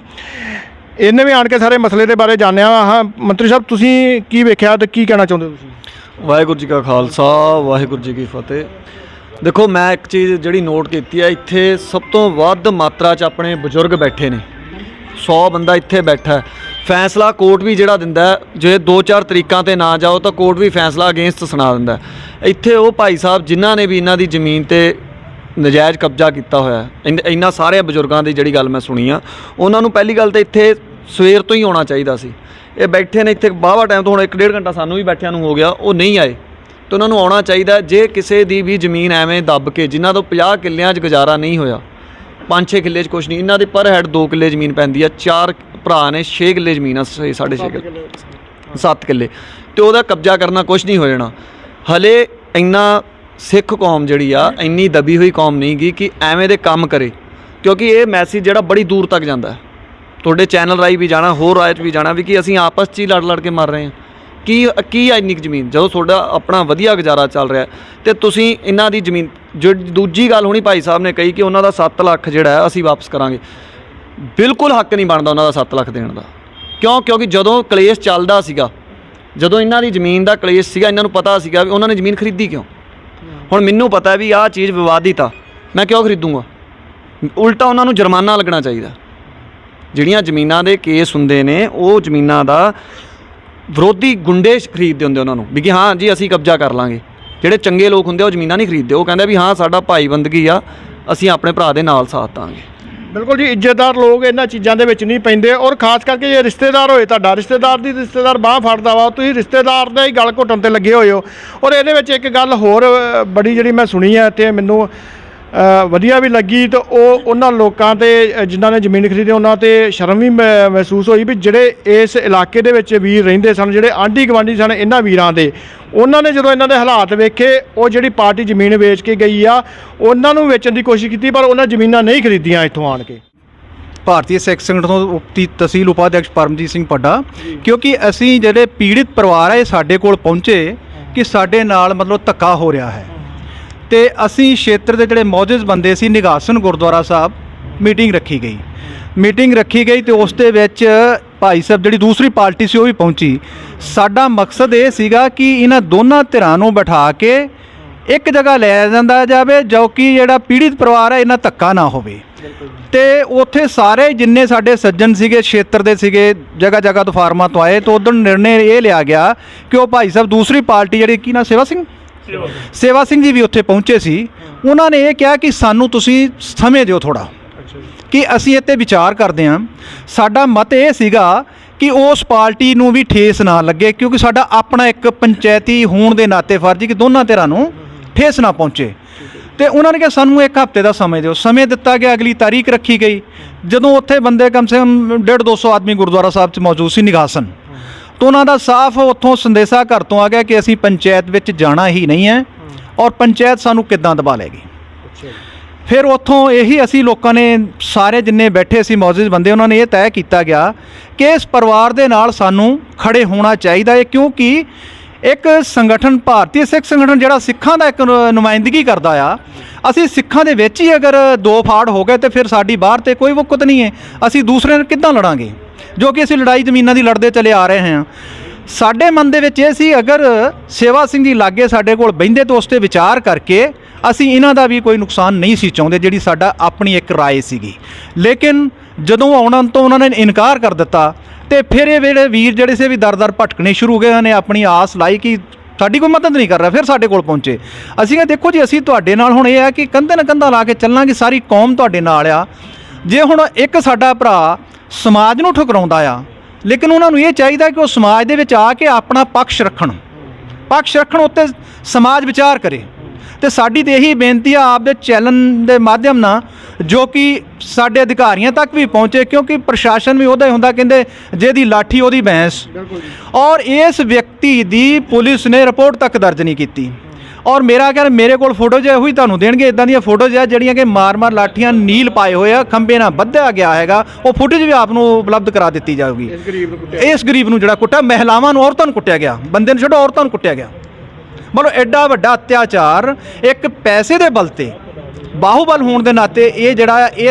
ਇਹਨੇ ਵੀ ਆਣ ਕੇ ਸਾਰੇ ਮਸਲੇ ਦੇ ਬਾਰੇ ਜਾਣਿਆ। ਹਾਂ ਮੰਤਰੀ ਸਾਹਿਬ, ਤੁਸੀਂ ਕੀ ਵੇਖਿਆ ਅਤੇ ਕੀ ਕਹਿਣਾ ਚਾਹੁੰਦੇ ਹੋ ਤੁਸੀਂ? ਵਾਹਿਗੁਰੂ ਜੀ ਕਾ ਖਾਲਸਾ, ਵਾਹਿਗੁਰੂ ਜੀ ਕੀ ਫਤਿਹ। ਦੇਖੋ, ਮੈਂ ਇੱਕ ਚੀਜ਼ ਜਿਹੜੀ ਨੋਟ ਕੀਤੀ ਹੈ, ਇੱਥੇ ਸਭ ਤੋਂ ਵੱਧ ਮਾਤਰਾ 'ਚ ਆਪਣੇ ਬਜ਼ੁਰਗ ਬੈਠੇ ਨੇ। 100 ਬੰਦਾ ਇੱਥੇ ਬੈਠਾ। ਫੈਸਲਾ ਕੋਰਟ ਵੀ ਜਿਹੜਾ ਦਿੰਦਾ, ਜੇ 2-4 ਤਰੀਕਾਂ 'ਤੇ ਨਾ ਜਾਓ ਤਾਂ ਕੋਰਟ ਵੀ ਫੈਸਲਾ ਅਗੇਂਸਟ ਸੁਣਾ ਦਿੰਦਾ। ਇੱਥੇ ਉਹ ਭਾਈ ਸਾਹਿਬ ਜਿਨ੍ਹਾਂ ਨੇ ਵੀ ਇਹਨਾਂ ਦੀ ਜ਼ਮੀਨ 'ਤੇ ਨਜਾਇਜ਼ ਕਬਜ਼ਾ ਕੀਤਾ ਹੋਇਆ, ਇਹਨਾਂ ਸਾਰੇ ਬਜ਼ੁਰਗਾਂ ਦੀ ਜਿਹੜੀ ਗੱਲ ਮੈਂ ਸੁਣੀ ਆ, ਉਹਨਾਂ ਨੂੰ ਪਹਿਲੀ ਗੱਲ ਤਾਂ ਇੱਥੇ ਸਵੇਰ ਤੋਂ ਹੀ ਆਉਣਾ ਚਾਹੀਦਾ ਸੀ। ਇਹ ਬੈਠੇ ਨੇ ਇੱਥੇ ਵਾਹਵਾ ਟਾਈਮ ਤੋਂ, ਹੁਣ 1-1.5 ਘੰਟਾ ਸਾਨੂੰ ਵੀ ਬੈਠਿਆਂ ਨੂੰ ਹੋ ਗਿਆ, ਉਹ ਨਹੀਂ ਆਏ। ਤਾਂ ਉਹਨਾਂ ਨੂੰ ਆਉਣਾ ਚਾਹੀਦਾ। ਜੇ ਕਿਸੇ ਦੀ ਵੀ ਜ਼ਮੀਨ ਐਵੇਂ ਦੱਬ ਕੇ, ਜਿਨ੍ਹਾਂ ਤੋਂ 50 ਕਿੱਲਿਆਂ 'ਚ ਗੁਜ਼ਾਰਾ ਨਹੀਂ ਹੋਇਆ, 5-6 ਕਿੱਲੇ 'ਚ ਕੁਛ ਨਹੀਂ, ਇਹਨਾਂ ਦੇ ਪਰ ਹੈਡ 2 ਕਿੱਲੇ ਜ਼ਮੀਨ ਪੈਂਦੀ ਆ, 4 ਭਰਾ ਨੇ 6 ਕਿੱਲੇ ਜ਼ਮੀਨ ਆ, 6.5 ਕਿੱਲੇ 7 ਕਿੱਲੇ, ਅਤੇ ਉਹਦਾ ਕਬਜ਼ਾ ਕਰਨਾ ਕੁਛ ਨਹੀਂ ਹੋ ਜਾਣਾ। ਹਲੇ ਇੰਨਾ ਸਿੱਖ ਕੌਮ ਜਿਹੜੀ ਆ ਇੰਨੀ ਦਬੀ ਹੋਈ ਕੌਮ ਨਹੀਂ ਗੀ ਕਿ ਐਵੇਂ ਦੇ ਕੰਮ ਕਰੇ, ਕਿਉਂਕਿ ਇਹ ਮੈਸੇਜ ਜਿਹੜਾ ਬੜੀ ਦੂਰ ਤੱਕ ਜਾਂਦਾ। ਤੁਹਾਡੇ ਚੈਨਲ ਰਾਹੀਂ ਵੀ ਜਾਣਾ, ਹੋਰ ਰਾਹ 'ਚ ਵੀ ਜਾਣਾ ਵੀ ਕਿ ਅਸੀਂ ਆਪਸ 'ਚ ਹੀ ਲੜ ਕੇ ਮਰ ਰਹੇ ਹਾਂ। ਕੀ ਆ ਇੰਨੀ ਕੁ ਜ਼ਮੀਨ, ਜਦੋਂ ਤੁਹਾਡਾ ਆਪਣਾ ਵਧੀਆ ਗੁਜ਼ਾਰਾ ਚੱਲ ਰਿਹਾ ਅਤੇ ਤੁਸੀਂ ਇਹਨਾਂ ਦੀ ਜ਼ਮੀਨ। ਜੋ ਦੂਜੀ ਗੱਲ ਹੋਣੀ ਭਾਈ ਸਾਹਿਬ ਨੇ ਕਹੀ ਕਿ ਉਹਨਾਂ ਦਾ 7 ਲੱਖ ਜਿਹੜਾ ਅਸੀਂ ਵਾਪਸ ਕਰਾਂਗੇ, ਬਿਲਕੁਲ ਹੱਕ ਨਹੀਂ ਬਣਦਾ ਉਹਨਾਂ ਦਾ 7 ਲੱਖ ਦੇਣ ਦਾ। ਕਿਉਂਕਿ ਜਦੋਂ ਕਲੇਸ਼ ਚੱਲਦਾ ਸੀਗਾ, ਜਦੋਂ ਇਹਨਾਂ ਦੀ ਜ਼ਮੀਨ ਦਾ ਕਲੇਸ਼ ਸੀਗਾ, ਇਹਨਾਂ ਨੂੰ ਪਤਾ ਸੀਗਾ ਵੀ ਉਹਨਾਂ ਨੇ ਜ਼ਮੀਨ ਖਰੀਦੀ ਕਿਉਂ। ਹੁਣ ਮੈਨੂੰ ਪਤਾ ਵੀ ਆਹ ਚੀਜ਼ ਵਿਵਾਦਿਤ ਆ, ਮੈਂ ਕਿਉਂ ਖਰੀਦੂੰਗਾ। ਉਲਟਾ ਉਹਨਾਂ ਨੂੰ ਜੁਰਮਾਨਾ ਲੱਗਣਾ ਚਾਹੀਦਾ। ਜਿਹੜੀਆਂ ਜ਼ਮੀਨਾਂ ਦੇ ਕੇਸ ਹੁੰਦੇ ਨੇ, ਉਹ ਜ਼ਮੀਨਾਂ ਦਾ ਵਿਰੋਧੀ ਗੁੰਡੇ ਖਰੀਦਦੇ ਹੁੰਦੇ ਉਹਨਾਂ ਨੂੰ ਵੀ ਕਿ ਹਾਂ ਜੀ ਅਸੀਂ ਕਬਜ਼ਾ ਕਰ ਲਾਂਗੇ। ਜਿਹੜੇ ਚੰਗੇ ਲੋਕ ਹੁੰਦੇ ਉਹ ਜ਼ਮੀਨਾਂ ਨਹੀਂ ਖਰੀਦਦੇ, ਉਹ ਕਹਿੰਦੇ ਵੀ ਹਾਂ ਸਾਡਾ ਭਾਈ ਬੰਦਗੀ ਆ, ਅਸੀਂ ਆਪਣੇ ਭਰਾ ਦੇ ਨਾਲ ਸਾਥ ਦਾਂਗੇ। ਬਿਲਕੁਲ ਜੀ, ਇੱਜ਼ਤਦਾਰ ਲੋਕ ਇਹਨਾਂ ਚੀਜ਼ਾਂ ਦੇ ਵਿੱਚ ਨਹੀਂ ਪੈਂਦੇ, ਔਰ ਖਾਸ ਕਰਕੇ ਜੇ ਰਿਸ਼ਤੇਦਾਰ ਹੋਏ, ਤੁਹਾਡਾ ਰਿਸ਼ਤੇਦਾਰ ਬਾਂਹ ਫੜਦਾ ਵਾ, ਤੁਸੀਂ ਰਿਸ਼ਤੇਦਾਰ ਦੇ ਹੀ ਗਲ ਘੁੱਟਣ ਤੇ ਲੱਗੇ ਹੋਏ ਹੋ। ਔਰ ਇਹਦੇ ਵਿੱਚ ਇੱਕ ਗੱਲ ਹੋਰ ਬੜੀ ਜਿਹੜੀ ਮੈਂ ਸੁਣੀ ਹੈ ਇੱਥੇ, ਮੈਨੂੰ ਵਧੀਆ ਵੀ ਲੱਗੀ, ਤੇ ਉਹ ਉਹਨਾਂ ਲੋਕਾਂ ਤੇ ਜਿਨ੍ਹਾਂ ਨੇ ਜ਼ਮੀਨ ਖਰੀਦੀ ਉਹਨਾਂ ਤੇ ਸ਼ਰਮ ਵੀ ਮਹਿਸੂਸ ਹੋਈ ਵੀ ਜਿਹੜੇ ਇਸ ਇਲਾਕੇ ਦੇ ਵਿੱਚ ਵੀਰ ਰਹਿੰਦੇ ਸਨ, ਜਿਹੜੇ ਆਂਢੀ ਗੁਆਂਢੀ ਸਨ ਇਹਨਾਂ ਵੀਰਾਂ ਦੇ, ਉਹਨਾਂ ਨੇ ਜਦੋਂ ਇਹਨਾਂ ਦੇ ਹਾਲਾਤ ਵੇਖੇ, ਉਹ ਜਿਹੜੀ ਪਾਰਟੀ ਜ਼ਮੀਨ ਵੇਚ ਕੇ ਗਈ ਆ ਉਹਨਾਂ ਨੂੰ ਵੇਚਣ ਦੀ ਕੋਸ਼ਿਸ਼ ਕੀਤੀ, ਪਰ ਉਹਨਾਂ ਜ਼ਮੀਨਾਂ ਨਹੀਂ ਖਰੀਦੀਆਂ ਇੱਥੋਂ ਆਣ ਕੇ। ਭਾਰਤੀ ਸਿੱਖ ਸੰਗਠਨ ਤੋਂ ਤਹਿਸੀਲ ਉਪਾਧਿਆਕਸ਼ ਪਰਮਜੀਤ ਸਿੰਘ ਪੱਡਾ, ਕਿਉਂਕਿ ਅਸੀਂ ਜਿਹੜੇ ਪੀੜਿਤ ਪਰਿਵਾਰ ਹੈ ਇਹ ਸਾਡੇ ਕੋਲ ਪਹੁੰਚੇ ਕਿ ਸਾਡੇ ਨਾਲ ਮਤਲਬ ਧੱਕਾ ਹੋ ਰਿਹਾ ਹੈ, ਤੇ ਅਸੀਂ ਖੇਤਰ ਦੇ ਜਿਹੜੇ ਮੌਜੂਦ ਬੰਦੇ ਸੀ, ਨਿਗਾਸਨ ਗੁਰਦੁਆਰਾ ਸਾਹਿਬ ਮੀਟਿੰਗ ਰੱਖੀ ਗਈ ਤੇ ਉਸ ਦੇ ਵਿੱਚ ਭਾਈ ਸਾਹਿਬ ਜਿਹੜੀ ਦੂਸਰੀ ਪਾਰਟੀ ਸੀ ਉਹ ਵੀ ਪਹੁੰਚੀ। ਸਾਡਾ ਮਕਸਦ ਇਹ ਸੀਗਾ ਕਿ ਇਹਨਾਂ ਦੋਨਾਂ ਧਿਰਾਂ ਨੂੰ ਬਿਠਾ ਕੇ ਇੱਕ ਜਗ੍ਹਾ ਲੈ ਜਾਂਦਾ ਜਾਵੇ, ਜੋ ਕਿ ਜਿਹੜਾ ਪੀੜਿਤ ਪਰਿਵਾਰ ਹੈ ਇਹਨਾਂ ਧੱਕਾ ਨਾ ਹੋਵੇ। ਤੇ ਉੱਥੇ ਸਾਰੇ ਜਿੰਨੇ ਸਾਡੇ ਸੱਜਣ ਸੀਗੇ ਖੇਤਰ ਦੇ ਸੀਗੇ, ਜਗ੍ਹਾ ਤੋਂ ਫਾਰਮਾਂ ਤੋਂ ਆਏ, ਤਾਂ ਉਦੋਂ ਨਿਰਣੇ ਇਹ ਲਿਆ ਗਿਆ ਕਿ ਉਹ ਭਾਈ ਸਾਹਿਬ ਦੂਸਰੀ ਪਾਰਟੀ ਜਿਹੜੀ ਕੀ ਨਾ ਸੇਵਾ ਸਿੰਘ ਜੀ ਵੀ ਉੱਥੇ ਪਹੁੰਚੇ ਸੀ। ਉਹਨਾਂ ਨੇ ਇਹ ਕਿਹਾ ਕਿ ਸਾਨੂੰ ਤੁਸੀਂ ਸਮੇਂ ਦਿਓ ਥੋੜ੍ਹਾ, ਕਿ ਅਸੀਂ ਇੱਥੇ ਵਿਚਾਰ ਕਰਦੇ ਹਾਂ। ਸਾਡਾ ਮਤ ਇਹ ਸੀਗਾ ਕਿ ਉਸ ਪਾਰਟੀ ਨੂੰ ਵੀ ਠੇਸ ਨਾ ਲੱਗੇ, ਕਿਉਂਕਿ ਸਾਡਾ ਆਪਣਾ ਇੱਕ ਪੰਚਾਇਤੀ ਹੋਣ ਦੇ ਨਾਤੇ ਫਰਜ਼ ਕਿ ਦੋਨਾਂ ਧਿਰਾਂ ਨੂੰ ਠੇਸ ਨਾ ਪਹੁੰਚੇ। ਤੇ ਉਹਨਾਂ ਨੇ ਕਿਹਾ ਸਾਨੂੰ ਇੱਕ ਹਫ਼ਤੇ ਦਾ ਸਮੇਂ ਦਿਓ। ਸਮੇਂ ਦਿੱਤਾ ਗਿਆ, ਅਗਲੀ ਤਾਰੀਖ ਰੱਖੀ ਗਈ। ਜਦੋਂ ਉੱਥੇ ਬੰਦੇ ਕਮ ਸੇ ਕਮ 150-200 ਆਦਮੀ ਗੁਰਦੁਆਰਾ ਸਾਹਿਬ 'ਚ ਮੌਜੂਦ ਸੀ ਨਿਗਾਸਨ, ਤਾਂ ਉਹਨਾਂ ਦਾ ਸਾਫ਼ ਉੱਥੋਂ ਸੰਦੇਸ਼ਾ ਘਰ ਤੋਂ ਆ ਗਿਆ ਕਿ ਅਸੀਂ ਪੰਚਾਇਤ ਵਿੱਚ ਜਾਣਾ ਹੀ ਨਹੀਂ ਹੈ, ਔਰ ਪੰਚਾਇਤ ਸਾਨੂੰ ਕਿੱਦਾਂ ਦਬਾ ਲਏਗੀ। ਫਿਰ ਉੱਥੋਂ ਇਹੀ ਅਸੀਂ ਲੋਕਾਂ ਨੇ ਸਾਰੇ ਜਿੰਨੇ ਬੈਠੇ ਸੀ ਮੌਜੂਦ ਬੰਦੇ, ਉਹਨਾਂ ਨੇ ਇਹ ਤੈਅ ਕੀਤਾ ਗਿਆ ਕਿ ਇਸ ਪਰਿਵਾਰ ਦੇ ਨਾਲ ਸਾਨੂੰ ਖੜੇ ਹੋਣਾ ਚਾਹੀਦਾ ਹੈ, ਕਿਉਂਕਿ ਇੱਕ ਸੰਗਠਨ ਭਾਰਤੀ ਸਿੱਖ ਸੰਗਠਨ ਜਿਹੜਾ ਸਿੱਖਾਂ ਦਾ ਇੱਕ ਨੁਮਾਇੰਦਗੀ ਕਰਦਾ ਆ, ਅਸੀਂ ਸਿੱਖਾਂ ਦੇ ਵਿੱਚ ਹੀ ਅਗਰ ਦੋ ਫਾੜ ਹੋ ਗਏ ਤੇ ਫਿਰ ਸਾਡੀ ਬਾਹਰ ਤੇ ਕੋਈ ਵਕਤ ਨਹੀਂ ਹੈ। ਅਸੀਂ ਦੂਸਰੇ ਨਾਲ ਕਿੱਦਾਂ ਲੜਾਂਗੇ, ਜੋ ਕਿ ਅਸੀਂ ਲੜਾਈ ਜ਼ਮੀਨਾਂ ਦੀ ਲੜਦੇ ਚਲੇ ਆ ਰਹੇ ਹਾਂ। ਸਾਡੇ ਮਨ ਦੇ ਵਿੱਚ ਇਹ ਸੀ ਅਗਰ ਸੇਵਾ ਸਿੰਘ ਜੀ ਲਾਗੇ ਸਾਡੇ ਕੋਲ ਬਹਿੰਦੇ ਤਾਂ ਉਸ 'ਤੇ ਵਿਚਾਰ ਕਰਕੇ ਅਸੀਂ ਇਹਨਾਂ ਦਾ ਵੀ ਕੋਈ ਨੁਕਸਾਨ ਨਹੀਂ ਸੀ ਚਾਹੁੰਦੇ, ਜਿਹੜੀ ਸਾਡਾ ਆਪਣੀ ਇੱਕ ਰਾਏ ਸੀਗੀ। ਲੇਕਿਨ ਜਦੋਂ ਆਉਣ ਤੋਂ ਉਹਨਾਂ ਨੇ ਇਨਕਾਰ ਕਰ ਦਿੱਤਾ, ਤੇ ਫਿਰ ਇਹ ਵੀਰ ਜਿਹੜੇ ਸੀ ਵੀ ਦਰ ਭਟਕਣੇ ਸ਼ੁਰੂ ਹੋ ਗਏ। ਉਹਨਾਂ ਨੇ ਆਪਣੀ ਆਸ ਲਾਈ ਕਿ ਸਾਡੀ ਕੋਈ ਮਦਦ ਨਹੀਂ ਕਰ ਰਿਹਾ, ਫਿਰ ਸਾਡੇ ਕੋਲ ਪਹੁੰਚੇ। ਅਸੀਂ ਕਿਹਾ ਦੇਖੋ ਜੀ, ਅਸੀਂ ਤੁਹਾਡੇ ਨਾਲ ਹੁਣ ਇਹ ਹੈ ਕਿ ਕੰਧੇ ਨਾਲ ਕੰਧਾ ਲਾ ਕੇ ਚੱਲਾਂਗੇ, ਸਾਰੀ ਕੌਮ ਤੁਹਾਡੇ ਨਾਲ ਆ। ਜੇ ਹੁਣ ਇੱਕ ਸਾਡਾ ਭਰਾ ਸਮਾਜ ਨੂੰ ਠੁਕਰਾਉਂਦਾ ਆ, ਲੇਕਿਨ ਉਹਨਾਂ ਨੂੰ ਇਹ ਚਾਹੀਦਾ ਕਿ ਉਹ ਸਮਾਜ ਦੇ ਵਿੱਚ ਆ ਕੇ ਆਪਣਾ ਪੱਖ ਰੱਖਣ ਉੱਤੇ ਸਮਾਜ ਵਿਚਾਰ ਕਰੇ। ਤੇ ਸਾਡੀ ਤਾਂ ਇਹੀ ਬੇਨਤੀ ਆ ਆਪਦੇ ਚੈਨਲ ਦੇ ਮਾਧਿਅਮ ਨਾਲ, ਜੋ ਕਿ ਸਾਡੇ ਅਧਿਕਾਰੀਆਂ ਤੱਕ ਵੀ ਪਹੁੰਚੇ, ਕਿਉਂਕਿ ਪ੍ਰਸ਼ਾਸਨ ਵੀ ਉਹਦਾ ਹੀ ਹੁੰਦਾ, ਕਹਿੰਦੇ ਜਿਹਦੀ ਲਾਠੀ ਉਹਦੀ ਭੈਂਸ। ਔਰ ਇਸ ਵਿਅਕਤੀ ਦੀ ਪੁਲਿਸ ਨੇ ਰਿਪੋਰਟ ਤੱਕ ਦਰਜ ਨਹੀਂ ਕੀਤੀ। ਔਰ ਮੇਰਾ ਕਹਿਣਾ, ਮੇਰੇ ਕੋਲ ਫੋਟੋਜ਼ ਹੈ, ਉਹੀ ਤੁਹਾਨੂੰ ਦੇਣਗੇ। ਇਦਾਂ ਦੀਆਂ ਫੋਟੋਜ਼ ਹੈ ਜਿਹੜੀਆਂ ਕਿ ਮਾਰ ਲਾਠੀਆਂ ਨੀਲ ਪਾਏ ਹੋਏ ਆ, ਖੰਭੇ ਨਾਲ ਬੱਧਿਆ ਗਿਆ ਹੈਗਾ। ਉਹ ਫੁਟੇਜ ਵੀ ਆਪ ਨੂੰ ਉਪਲਬਧ ਕਰਾ ਦਿੱਤੀ ਜਾਊਗੀ। ਇਸ ਗਰੀਬ ਨੂੰ ਜਿਹੜਾ ਕੁੱਟਿਆ, ਮਹਿਲਾਵਾਂ ਨੂੰ, ਔਰਤਾਂ ਨੂੰ ਕੁੱਟਿਆ ਗਿਆ, ਬੰਦੇ ਨੂੰ ਛੱਡੋ ਔਰਤਾਂ ਨੂੰ ਕੁੱਟਿਆ ਗਿਆ। ਮਤਲਬ ਐਡਾ ਵੱਡਾ ਅਤਿਆਚਾਰ ਇੱਕ ਪੈਸੇ ਦੇ ਬਲ ਤੇ, ਬਾਹੂਬਲ ਹੋਣ ਦੇ ਨਾਤੇ ਇਹ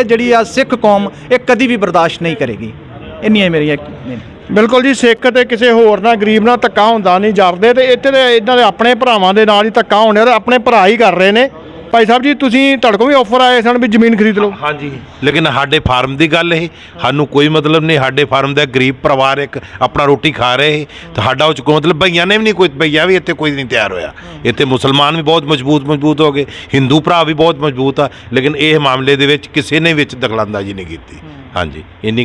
ਜਿਹੜੀ ਆ ਸਿੱਖ ਕੌਮ ਇਹ ਕਦੀ ਵੀ ਬਰਦਾਸ਼ਤ ਨਹੀਂ ਕਰੇਗੀ। ਇੰਨੀਆਂ ਮੇਰੀਆਂ। ਬਿਲਕੁਲ ਜੀ, ਸਿੱਖ ਤੇ ਕਿਸੇ ਹੋਰ ਨਾਲ ਗਰੀਬ ਨਾਲ ਧੱਕਾ ਹੁੰਦਾ ਨਹੀਂ ਜਰਦੇ, ਤੇ ਇੱਥੇ ਤੇ ਇਹਨਾਂ ਦੇ ਆਪਣੇ ਭਰਾਵਾਂ ਦੇ ਨਾਲ ਹੀ ਧੱਕਾ ਹੋਣ ਰਿਹਾ, ਆਪਣੇ ਭਰਾ ਹੀ ਕਰ ਰਹੇ ਨੇ। ਭਾਈ ਸਾਹਿਬ ਜੀ, ਤੁਹਾਡੇ ਕੋਲ ਵੀ ਆਫਰ ਆਏ ਸਨ ਵੀ ਜ਼ਮੀਨ ਖਰੀਦ ਲਓ? ਹਾਂਜੀ, ਲੇਕਿਨ ਸਾਡੇ ਫਾਰਮ ਦੀ ਗੱਲ ਇਹ, ਸਾਨੂੰ ਕੋਈ ਮਤਲਬ ਨਹੀਂ। ਸਾਡੇ ਫਾਰਮ ਦਾ ਗਰੀਬ ਪਰਿਵਾਰ ਇੱਕ ਆਪਣਾ ਰੋਟੀ ਖਾ ਰਹੇ, ਸਾਡਾ ਉਹ 'ਚ ਕੋਈ ਮਤਲਬ ਭਈਆਂ ਨੇ ਵੀ ਨਹੀਂ, ਕੋਈ ਭਈਆ ਵੀ ਇੱਥੇ ਕੋਈ ਨਹੀਂ ਤਿਆਰ ਹੋਇਆ। ਇੱਥੇ ਮੁਸਲਮਾਨ ਵੀ ਬਹੁਤ ਮਜ਼ਬੂਤ ਹੋ ਗਏ, ਹਿੰਦੂ ਭਰਾ ਵੀ ਬਹੁਤ ਮਜ਼ਬੂਤ ਆ, ਲੇਕਿਨ ਇਹ ਮਾਮਲੇ ਦੇ ਵਿੱਚ ਕਿਸੇ ਨੇ ਵਿੱਚ ਦਖਲਅੰਦਾਜ਼ੀ ਨਹੀਂ ਕੀਤੀ। ਹਾਂਜੀ, ਇੰਨੀ